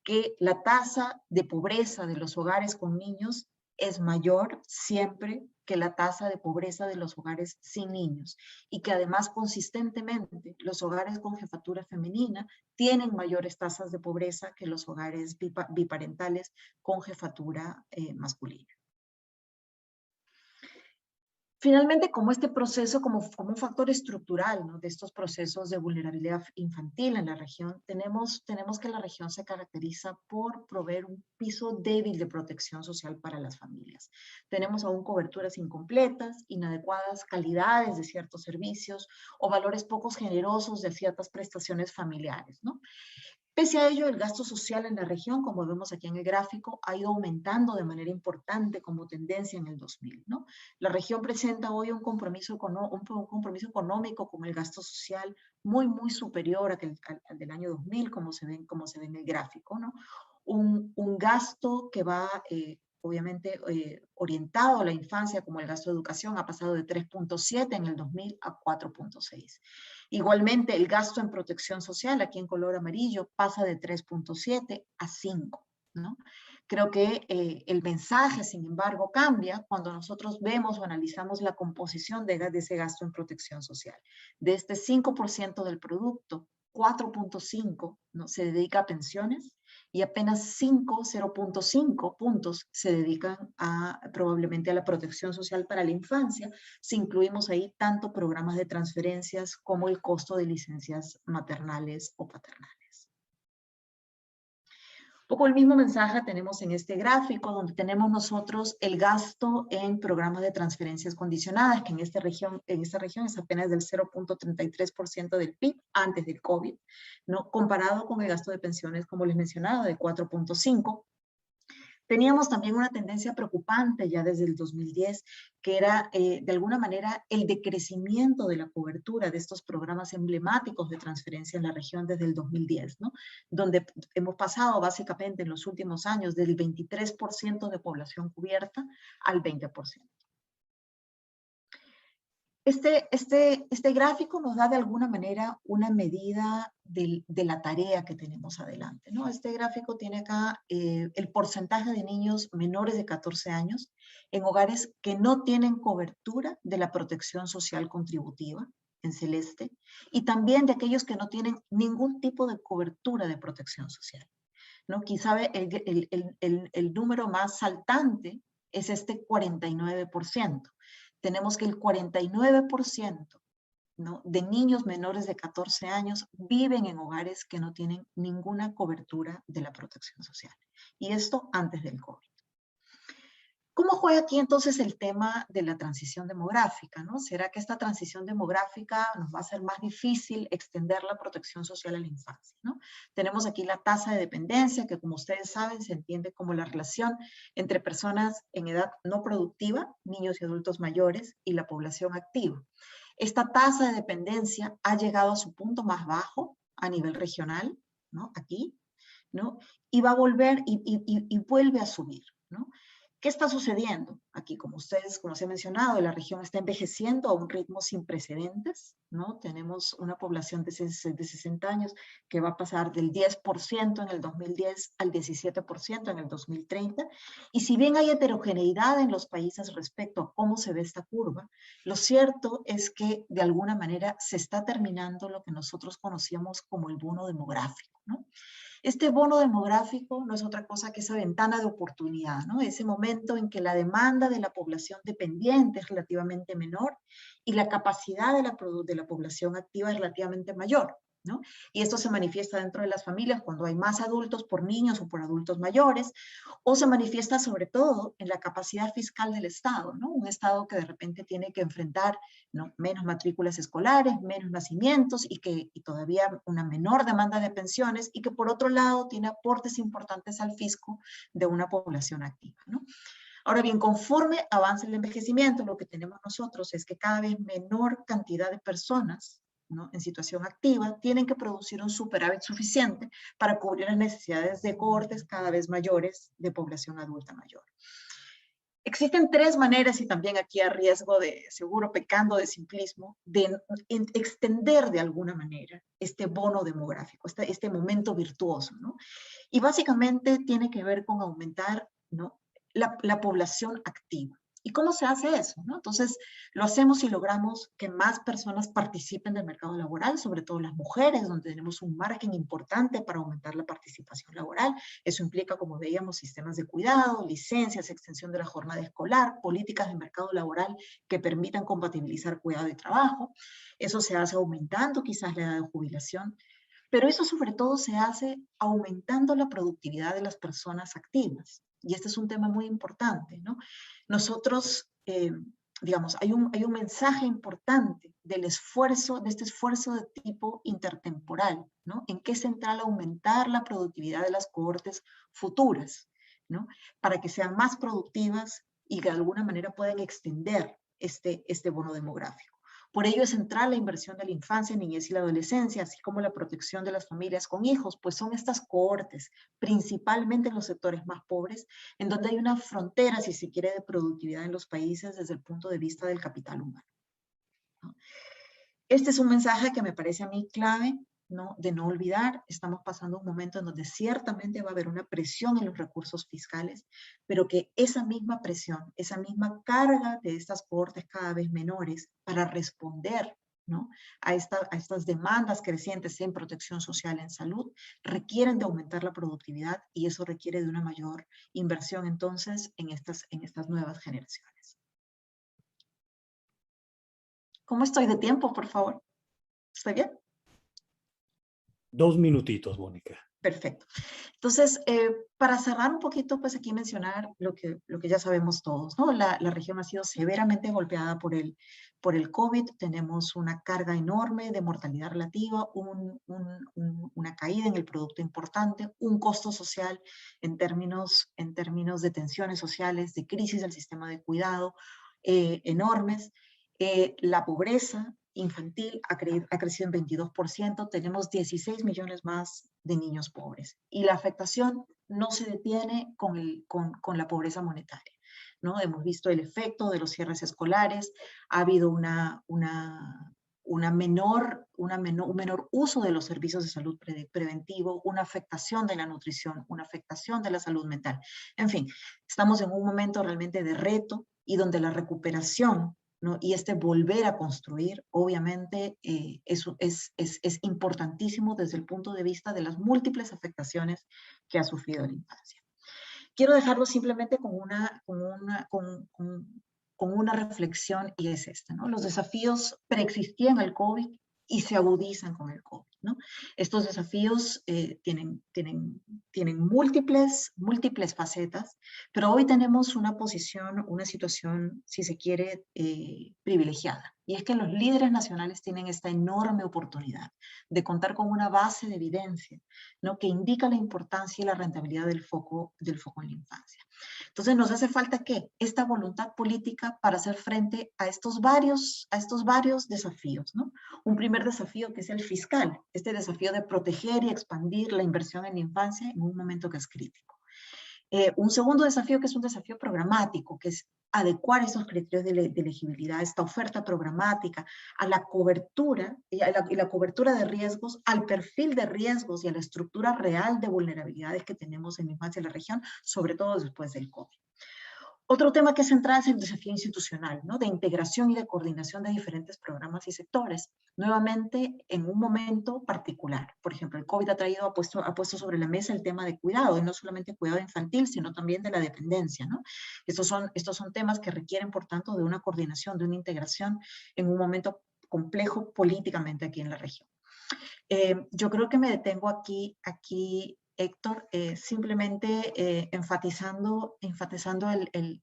que la tasa de pobreza de los hogares con niños es mayor siempre que la tasa de pobreza de los hogares sin niños y que además consistentemente los hogares con jefatura femenina tienen mayores tasas de pobreza que los hogares biparentales con jefatura masculina. Finalmente, como este proceso, como un factor estructural, ¿no?, de estos procesos de vulnerabilidad infantil en la región, tenemos que la región se caracteriza por proveer un piso débil de protección social para las familias. Tenemos aún coberturas incompletas, inadecuadas calidades de ciertos servicios o valores poco generosos de ciertas prestaciones familiares, ¿no? Pese a ello, el gasto social en la región, como vemos aquí en el gráfico, ha ido aumentando de manera importante como tendencia en el 2000, ¿no? La región presenta hoy un compromiso económico con el gasto social muy superior al del año 2000, como se ve en el gráfico, ¿no? Un gasto que va obviamente orientado a la infancia, como el gasto de educación, ha pasado de 3.7 en el 2000 a 4.6. Igualmente, el gasto en protección social, aquí en color amarillo, pasa de 3.7 a 5, ¿no? Creo que el mensaje, sin embargo, cambia cuando nosotros vemos o analizamos la composición de ese gasto en protección social. De este 5% del producto, 4.5, ¿no?, se dedica a pensiones y apenas 0.5 puntos se dedican probablemente a la protección social para la infancia, si incluimos ahí tanto programas de transferencias como el costo de licencias maternales o paternales. Un poco el mismo mensaje tenemos en este gráfico, donde tenemos nosotros el gasto en programas de transferencias condicionadas, que en esta región es apenas del 0.33% del PIB antes del COVID, ¿no?, comparado con el gasto de pensiones, como les mencionaba, de 4.5%. Teníamos también una tendencia preocupante ya desde el 2010, que era de alguna manera el decrecimiento de la cobertura de estos programas emblemáticos de transferencia en la región desde el 2010, ¿no?, donde hemos pasado básicamente en los últimos años del 23% de población cubierta al 20%. Este gráfico nos da de alguna manera una medida de la tarea que tenemos adelante, ¿no? Este gráfico tiene acá el porcentaje de niños menores de 14 años en hogares que no tienen cobertura de la protección social contributiva, en celeste, y también de aquellos que no tienen ningún tipo de cobertura de protección social, ¿no? Quizá el número más saltante es este 49%. Tenemos que el 49%, ¿no?, de niños menores de 14 años viven en hogares que no tienen ninguna cobertura de la protección social. Y esto antes del COVID. ¿Cómo juega aquí entonces el tema de la transición demográfica, ¿no? ¿Será que esta transición demográfica nos va a hacer más difícil extender la protección social a la infancia, ¿no? Tenemos aquí la tasa de dependencia, que como ustedes saben se entiende como la relación entre personas en edad no productiva, niños y adultos mayores, y la población activa. Esta tasa de dependencia ha llegado a su punto más bajo a nivel regional, ¿no?, aquí, ¿no?, y va a volver y vuelve a subir, ¿no? ¿Qué está sucediendo? Aquí, como se ha mencionado, la región está envejeciendo a un ritmo sin precedentes, ¿no? Tenemos una población de 60 años que va a pasar del 10% en el 2010 al 17% en el 2030. Y si bien hay heterogeneidad en los países respecto a cómo se ve esta curva, lo cierto es que de alguna manera se está terminando lo que nosotros conocíamos como el bono demográfico, ¿no? Este bono demográfico no es otra cosa que esa ventana de oportunidad, ¿no? Ese momento en que la demanda de la población dependiente es relativamente menor y la capacidad de la población activa es relativamente mayor, ¿no? Y esto se manifiesta dentro de las familias cuando hay más adultos por niños o por adultos mayores, o se manifiesta sobre todo en la capacidad fiscal del Estado, ¿no? Un Estado que de repente tiene que enfrentar, ¿no?, menos matrículas escolares, menos nacimientos y todavía una menor demanda de pensiones, y que por otro lado tiene aportes importantes al fisco de una población activa, ¿no? Ahora bien, conforme avanza el envejecimiento, lo que tenemos nosotros es que cada vez menor cantidad de personas, ¿no?, en situación activa tienen que producir un superávit suficiente para cubrir las necesidades de cohortes cada vez mayores de población adulta mayor. Existen tres maneras, y también aquí a riesgo de, seguro pecando de simplismo, de extender de alguna manera este bono demográfico, este momento virtuoso, ¿no? Y básicamente tiene que ver con aumentar, ¿no?, la población activa. ¿Y cómo se hace eso, no? Entonces, lo hacemos y logramos que más personas participen del mercado laboral, sobre todo las mujeres, donde tenemos un margen importante para aumentar la participación laboral. Eso implica, como veíamos, sistemas de cuidado, licencias, extensión de la jornada escolar, políticas de mercado laboral que permitan compatibilizar cuidado y trabajo. Eso se hace aumentando quizás la edad de jubilación, pero eso sobre todo se hace aumentando la productividad de las personas activas. Y este es un tema muy importante, ¿no? Nosotros, digamos, hay un mensaje importante del esfuerzo, de este esfuerzo de tipo intertemporal, ¿no? En que es central aumentar la productividad de las cohortes futuras, ¿no? Para que sean más productivas y que de alguna manera puedan extender este bono demográfico. Por ello es central la inversión de la infancia, niñez y la adolescencia, así como la protección de las familias con hijos, pues son estas cohortes, principalmente en los sectores más pobres, en donde hay una frontera, si se quiere, de productividad en los países desde el punto de vista del capital humano, ¿no? Este es un mensaje que me parece a mí clave, ¿no? De no olvidar. Estamos pasando un momento en donde ciertamente va a haber una presión en los recursos fiscales, pero que esa misma presión, esa misma carga de estas cohortes cada vez menores para responder, ¿no? a estas demandas crecientes en protección social, en salud, requieren de aumentar la productividad y eso requiere de una mayor inversión entonces en estas nuevas generaciones. ¿Cómo estoy de tiempo, por favor? ¿Estoy bien? 2 minutitos, Mónica. Perfecto. Entonces, para cerrar un poquito, pues aquí mencionar lo que ya sabemos todos, ¿no? La región ha sido severamente golpeada por el COVID. Tenemos una carga enorme de mortalidad relativa, una caída en el producto importante, un costo social en términos de tensiones sociales, de crisis del sistema de cuidado enormes. La pobreza infantil ha crecido en 22%, tenemos 16 millones más de niños pobres. Y la afectación no se detiene con la pobreza monetaria, ¿no? Hemos visto el efecto de los cierres escolares, ha habido un menor uso de los servicios de salud preventivo, una afectación de la nutrición, una afectación de la salud mental. En fin, estamos en un momento realmente de reto y donde la recuperación, ¿no? Y volver a construir, obviamente, es importantísimo desde el punto de vista de las múltiples afectaciones que ha sufrido la infancia. Quiero dejarlo simplemente con una reflexión y es esta, ¿no? Los desafíos preexistían al COVID y se agudizan con el COVID, ¿no? Estos desafíos tienen múltiples facetas, pero hoy tenemos una situación, si se quiere, privilegiada. Y es que los líderes nacionales tienen esta enorme oportunidad de contar con una base de evidencia, ¿no? Que indica la importancia y la rentabilidad del foco en la infancia. Entonces nos hace falta ¿qué? Esta voluntad política para hacer frente a estos varios desafíos, ¿no? Un primer desafío que es el fiscal, este desafío de proteger y expandir la inversión en la infancia en un momento que es crítico. Un segundo desafío que es un desafío programático, que es adecuar esos criterios de elegibilidad, esta oferta programática, a la cobertura y la cobertura de riesgos, al perfil de riesgos y a la estructura real de vulnerabilidades que tenemos en la infancia en la región, sobre todo después del COVID. Otro tema que es central es el desafío institucional, ¿no? De integración y de coordinación de diferentes programas y sectores, nuevamente en un momento particular. Por ejemplo, el COVID ha puesto sobre la mesa el tema de cuidado, y no solamente cuidado infantil, sino también de la dependencia, ¿no? Estos son temas que requieren, por tanto, de una coordinación, de una integración en un momento complejo políticamente aquí en la región. Yo creo que me detengo aquí Héctor, simplemente enfatizando el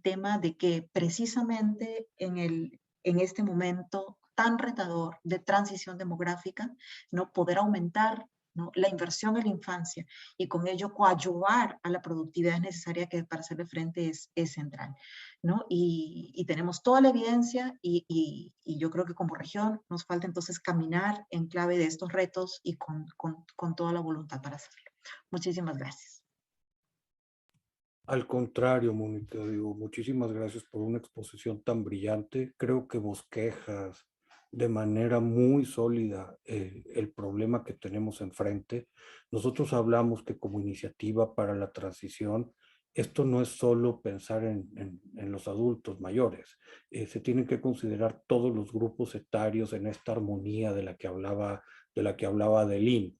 tema de que precisamente en este momento tan retador de transición demográfica, ¿no? Poder aumentar, ¿no? La inversión en la infancia y con ello coadyuvar a la productividad necesaria que para hacerle frente es central, ¿no? Y tenemos toda la evidencia y yo creo que como región nos falta entonces caminar en clave de estos retos y con toda la voluntad para hacerlo. Muchísimas gracias. Al contrario, Mónica, digo, muchísimas gracias por una exposición tan brillante. Creo que bosquejas de manera muy sólida el problema que tenemos enfrente. Nosotros hablamos que como iniciativa para la transición esto no es solo pensar en los adultos mayores, se tienen que considerar todos los grupos etarios en esta armonía de la que hablaba Adeline.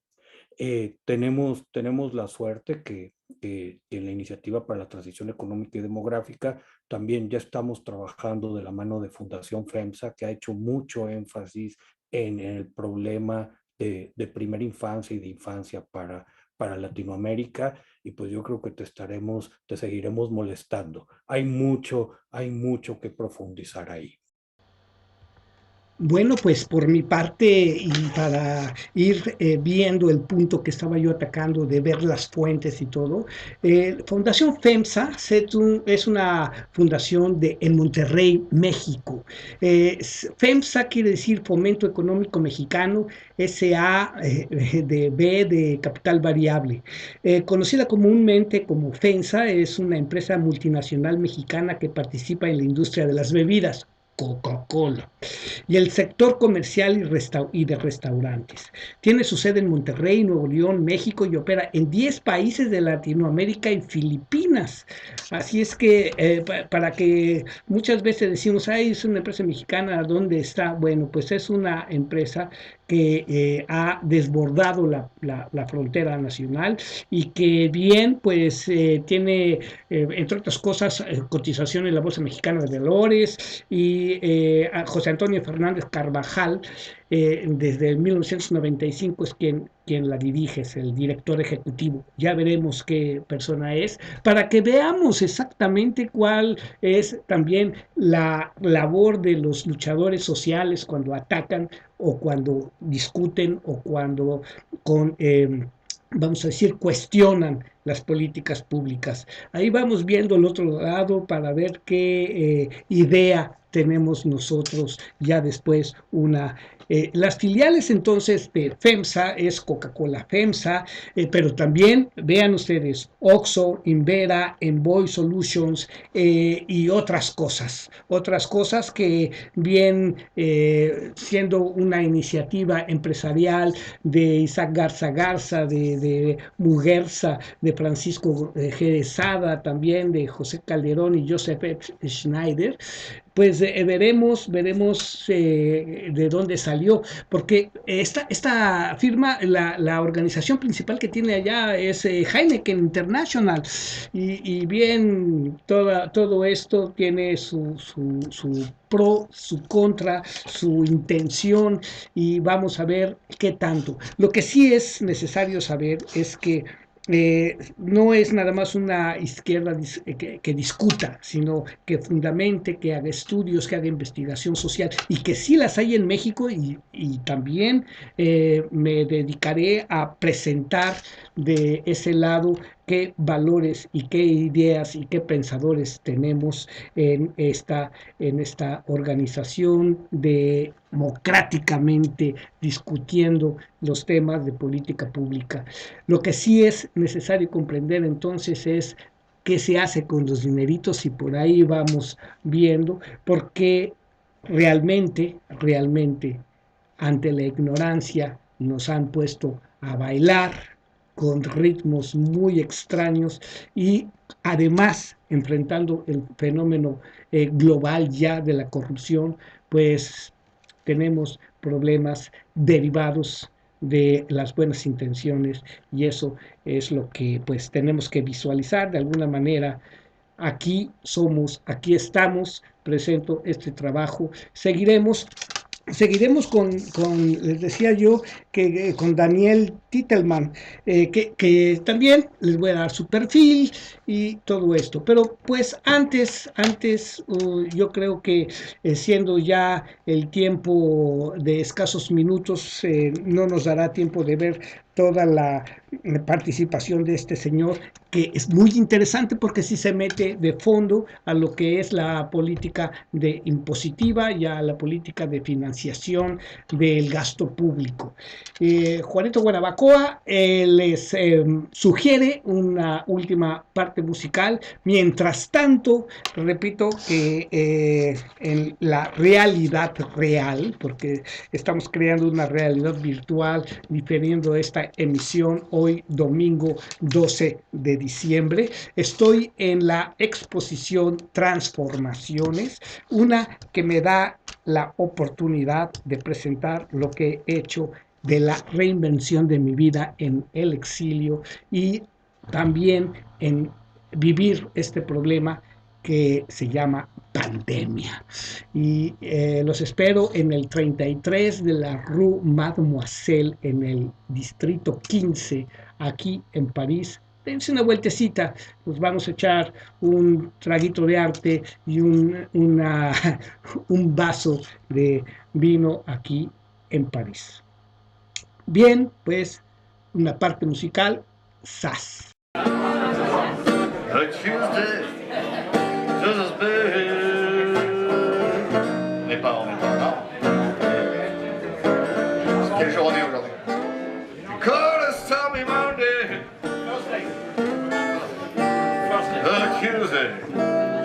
Tenemos la suerte que en la Iniciativa para la Transición Económica y Demográfica también ya estamos trabajando de la mano de Fundación FEMSA, que ha hecho mucho énfasis en el problema de primera infancia y de infancia para Latinoamérica, y pues yo creo que te seguiremos molestando. Hay mucho que profundizar ahí. Bueno, pues por mi parte, y para ir viendo el punto que estaba yo atacando de ver las fuentes y todo, Fundación FEMSA es una fundación en Monterrey, México. FEMSA quiere decir Fomento Económico Mexicano, SA de B de capital variable. Conocida comúnmente como FEMSA, es una empresa multinacional mexicana que participa en la industria de las bebidas, Coca-Cola, y el sector comercial y de restaurantes. Tiene su sede en Monterrey, Nuevo León, México, y opera en 10 países de Latinoamérica y Filipinas. Así es que para que muchas veces decimos, ay, es una empresa mexicana, ¿dónde está? Bueno, pues es una empresa que ha desbordado la frontera nacional y que bien, pues tiene, entre otras cosas, cotización en la Bolsa Mexicana de Valores, y a José Antonio Fernández Carvajal, desde 1995 es quien la dirige, es el director ejecutivo. Ya veremos qué persona es, para que veamos exactamente cuál es también la labor de los luchadores sociales cuando atacan o cuando discuten o cuando vamos a decir, cuestionan las políticas públicas. Ahí vamos viendo el otro lado para ver qué idea tenemos nosotros ya después las filiales entonces de FEMSA es Coca-Cola FEMSA, pero también vean ustedes Oxxo, Invera, Envoy Solutions y otras cosas que bien siendo una iniciativa empresarial de Isaac Garza, de Muguerza, de Francisco Jerezada, también de José Calderón y Joseph Schneider, pues veremos de dónde salió, porque esta firma, la organización principal que tiene allá es Heineken International, y bien, todo esto tiene su pro, su contra, su intención, y vamos a ver qué tanto. Lo que sí es necesario saber es que no es nada más una izquierda que discuta, sino que fundamente, que haga estudios, que haga investigación social, y que sí las hay en México, y también me dedicaré a presentar de ese lado qué valores y qué ideas y qué pensadores tenemos en esta organización democráticamente discutiendo los temas de política pública. Lo que sí es necesario comprender entonces es qué se hace con los dineritos, y por ahí vamos viendo, porque realmente, ante la ignorancia nos han puesto a bailar con ritmos muy extraños, y además enfrentando el fenómeno global ya de la corrupción, pues tenemos problemas derivados de las buenas intenciones, y eso es lo que pues tenemos que visualizar de alguna manera. Aquí estamos, presento este trabajo, seguiremos les decía yo, que con Daniel Titelman, que también les voy a dar su perfil y todo esto. Pero pues antes yo creo que siendo ya el tiempo de escasos minutos, no nos dará tiempo de ver toda la participación de este señor, que es muy interesante porque sí se mete de fondo a lo que es la política de impositiva y a la política de financiación del gasto público. Juanito Guanabacoa les sugiere una última parte musical. Mientras tanto, repito que en la realidad real, porque estamos creando una realidad virtual, diferiendo esta emisión hoy domingo 12 de diciembre, estoy en la exposición Transformaciones, una que me da la oportunidad de presentar lo que he hecho de la reinvención de mi vida en el exilio y también en vivir este problema que se llama pandemia. Y los espero en el 33 de la Rue Mademoiselle, en el distrito 15, aquí en París. Dense una vueltecita, nos vamos a echar un traguito de arte y un vaso de vino aquí en París. Bien, pues una parte musical, ¡zas! A Tuesday, just as bad. Mes parents, non. Quelle journée aujourd'hui? You call us Tommy Monday. A Tuesday,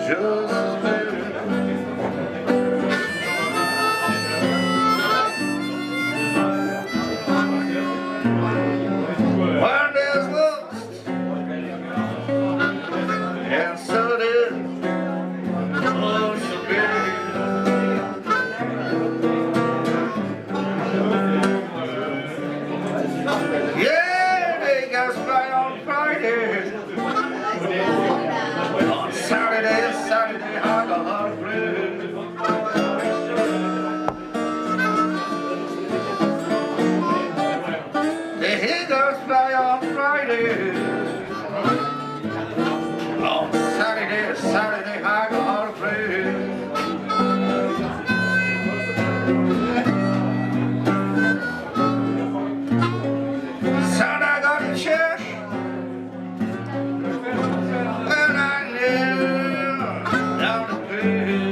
just as bad. Saturday, I go out to play. Sunday, I go to church, and I live down the bay.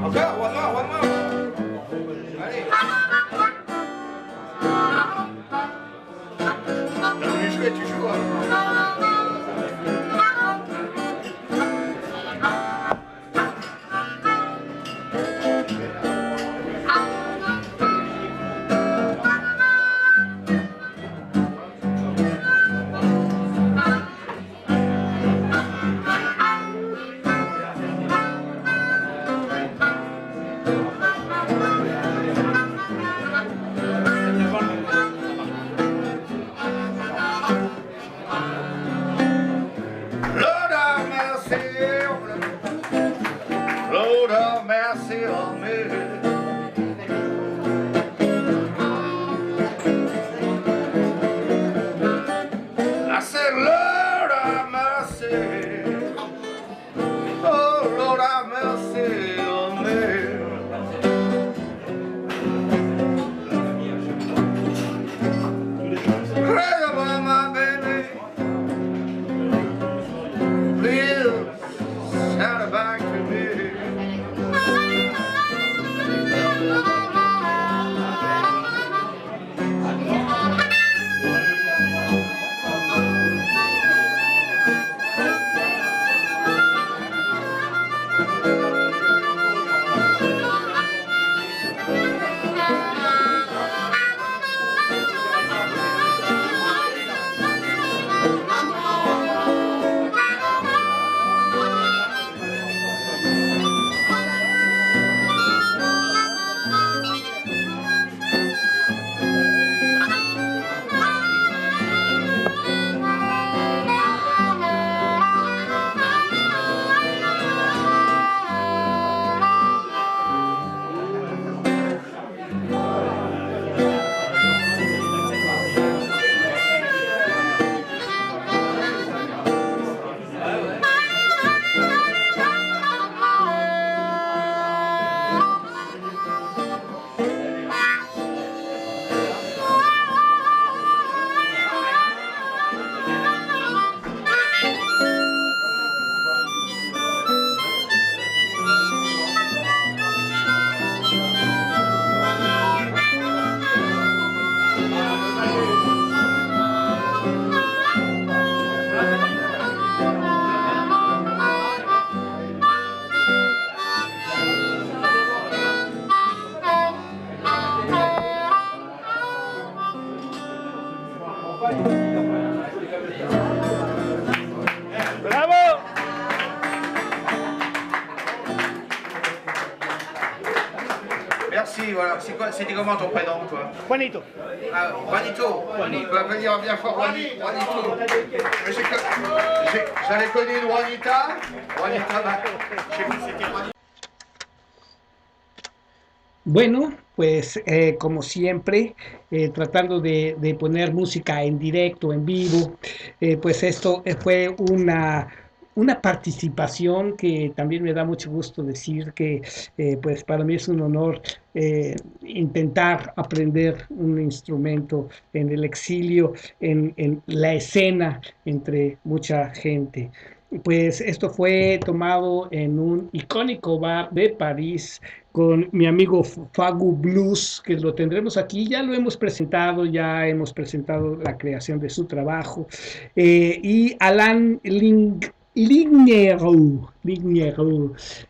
Okay, one more. Ready? merci, voilà. C'était comment ton prénom, toi? Juanito. Ah, Juanito. Tu peux venir bien fort, Juanito. Mais j'avais connu une Juanita. Juanita, je sais pas si c'était Juanita. Bueno, pues como siempre, tratando de poner música en directo, en vivo, pues esto fue una participación que también me da mucho gusto decir que pues para mí es un honor intentar aprender un instrumento en el exilio, en la escena entre mucha gente. Pues esto fue tomado en un icónico bar de París con mi amigo Fagu Blues, que lo tendremos aquí, ya lo hemos presentado, ya hemos presentado la creación de su trabajo, y Alain Lignerou.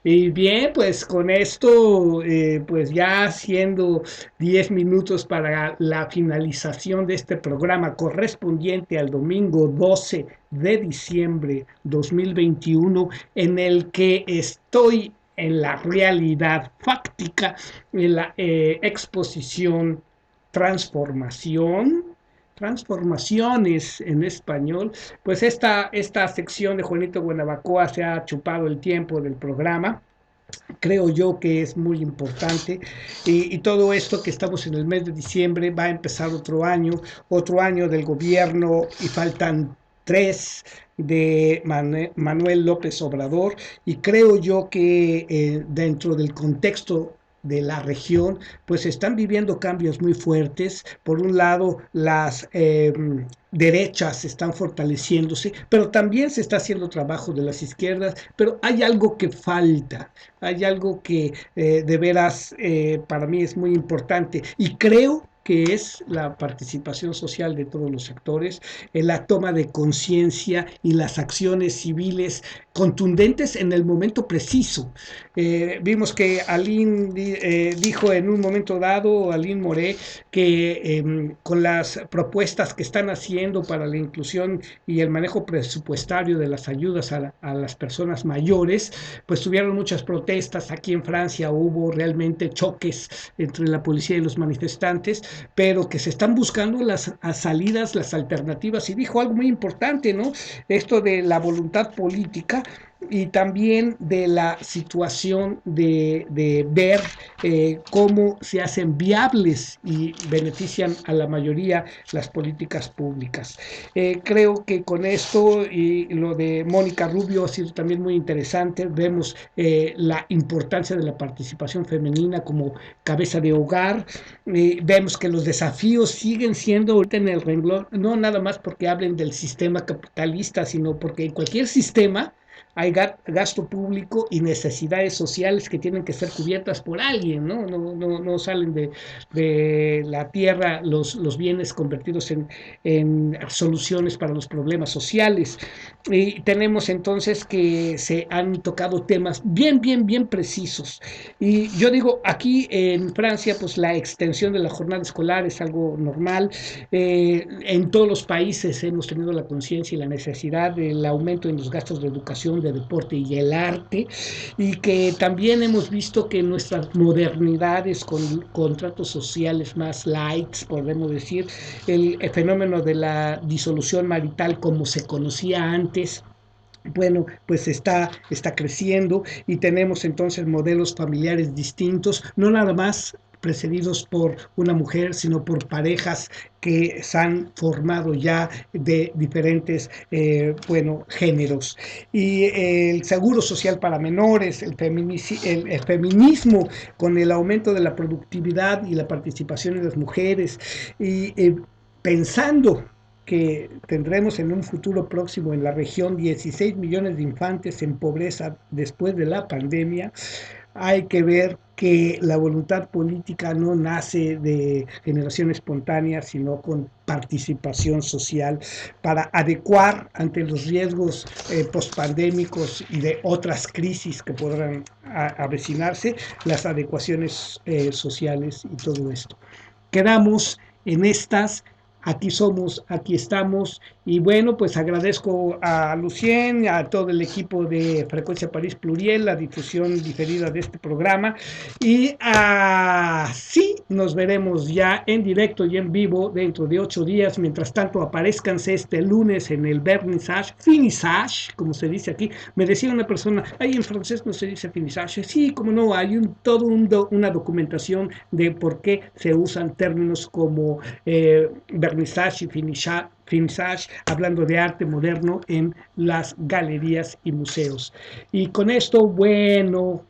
Y bien, pues con esto, pues ya siendo 10 minutos para la finalización de este programa correspondiente al domingo 12 de diciembre 2021, en el que estoy en la realidad fáctica, en la exposición Transformaciones en español, pues esta sección de Juanito Guanabacoa se ha chupado el tiempo del programa. Creo yo que es muy importante y todo esto que estamos en el mes de diciembre, va a empezar otro año del gobierno y faltan 3 de Manuel López Obrador, y creo yo que dentro del contexto de la región, pues están viviendo cambios muy fuertes. Por un lado, las derechas están fortaleciéndose, pero también se está haciendo trabajo de las izquierdas, pero hay algo que falta, hay algo que de veras para mí es muy importante, y creo que es la participación social de todos los sectores, la toma de conciencia y las acciones civiles contundentes en el momento preciso. Vimos que Aline dijo en un momento dado, Aline Moré, que con las propuestas que están haciendo para la inclusión y el manejo presupuestario de las ayudas a las personas mayores, pues tuvieron muchas protestas. Aquí en Francia hubo realmente choques entre la policía y los manifestantes, pero que se están buscando las salidas, las alternativas, y dijo algo muy importante, ¿no? Esto de la voluntad política y también de la situación de ver cómo se hacen viables y benefician a la mayoría las políticas públicas. Creo que con esto y lo de Mónica Rubio ha sido también muy interesante. Vemos la importancia de la participación femenina como cabeza de hogar. Vemos que los desafíos siguen siendo ahorita en el renglón, no nada más porque hablen del sistema capitalista, sino porque en cualquier sistema hay gasto público y necesidades sociales que tienen que ser cubiertas por alguien, ¿no? No salen de la tierra los bienes convertidos en soluciones para los problemas sociales. Y tenemos entonces que se han tocado temas bien precisos. Y yo digo, aquí en Francia, pues la extensión de la jornada escolar es algo normal. En todos los países hemos tenido la conciencia y la necesidad del aumento en los gastos de educación, de deporte y el arte, y que también hemos visto que nuestras modernidades con contratos sociales más light, podemos decir, el fenómeno de la disolución marital como se conocía antes, bueno, pues está creciendo, y tenemos entonces modelos familiares distintos, no nada más precedidos por una mujer, sino por parejas que se han formado ya de diferentes, géneros. Y el seguro social para menores, el feminismo con el aumento de la productividad y la participación de las mujeres, y pensando que tendremos en un futuro próximo en la región 16 millones de infantes en pobreza después de la pandemia, hay que ver que la voluntad política no nace de generación espontánea, sino con participación social para adecuar ante los riesgos pospandémicos y de otras crisis que podrán avecinarse, las adecuaciones sociales y todo esto. Quedamos en estas aquí somos, aquí estamos. Y bueno, pues agradezco a Lucien, a todo el equipo de Frecuencia París Pluriel, la difusión diferida de este programa. Y así nos veremos ya en directo y en vivo dentro de 8 días. Mientras tanto, aparézcanse este lunes en el finissage, como se dice aquí. Me decía una persona, ahí en francés no se dice finissage. Sí, como no, hay una documentación de por qué se usan términos como vernissage y finissage, hablando de arte moderno en las galerías y museos. Y con esto, bueno,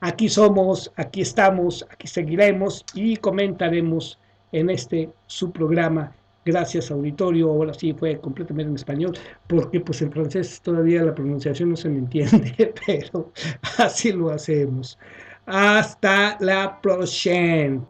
aquí somos, aquí estamos, aquí seguiremos y comentaremos en este su programa. Gracias, auditorio. Ahora sí fue completamente en español, porque pues en francés todavía la pronunciación no se me entiende, pero así lo hacemos. Hasta la próxima.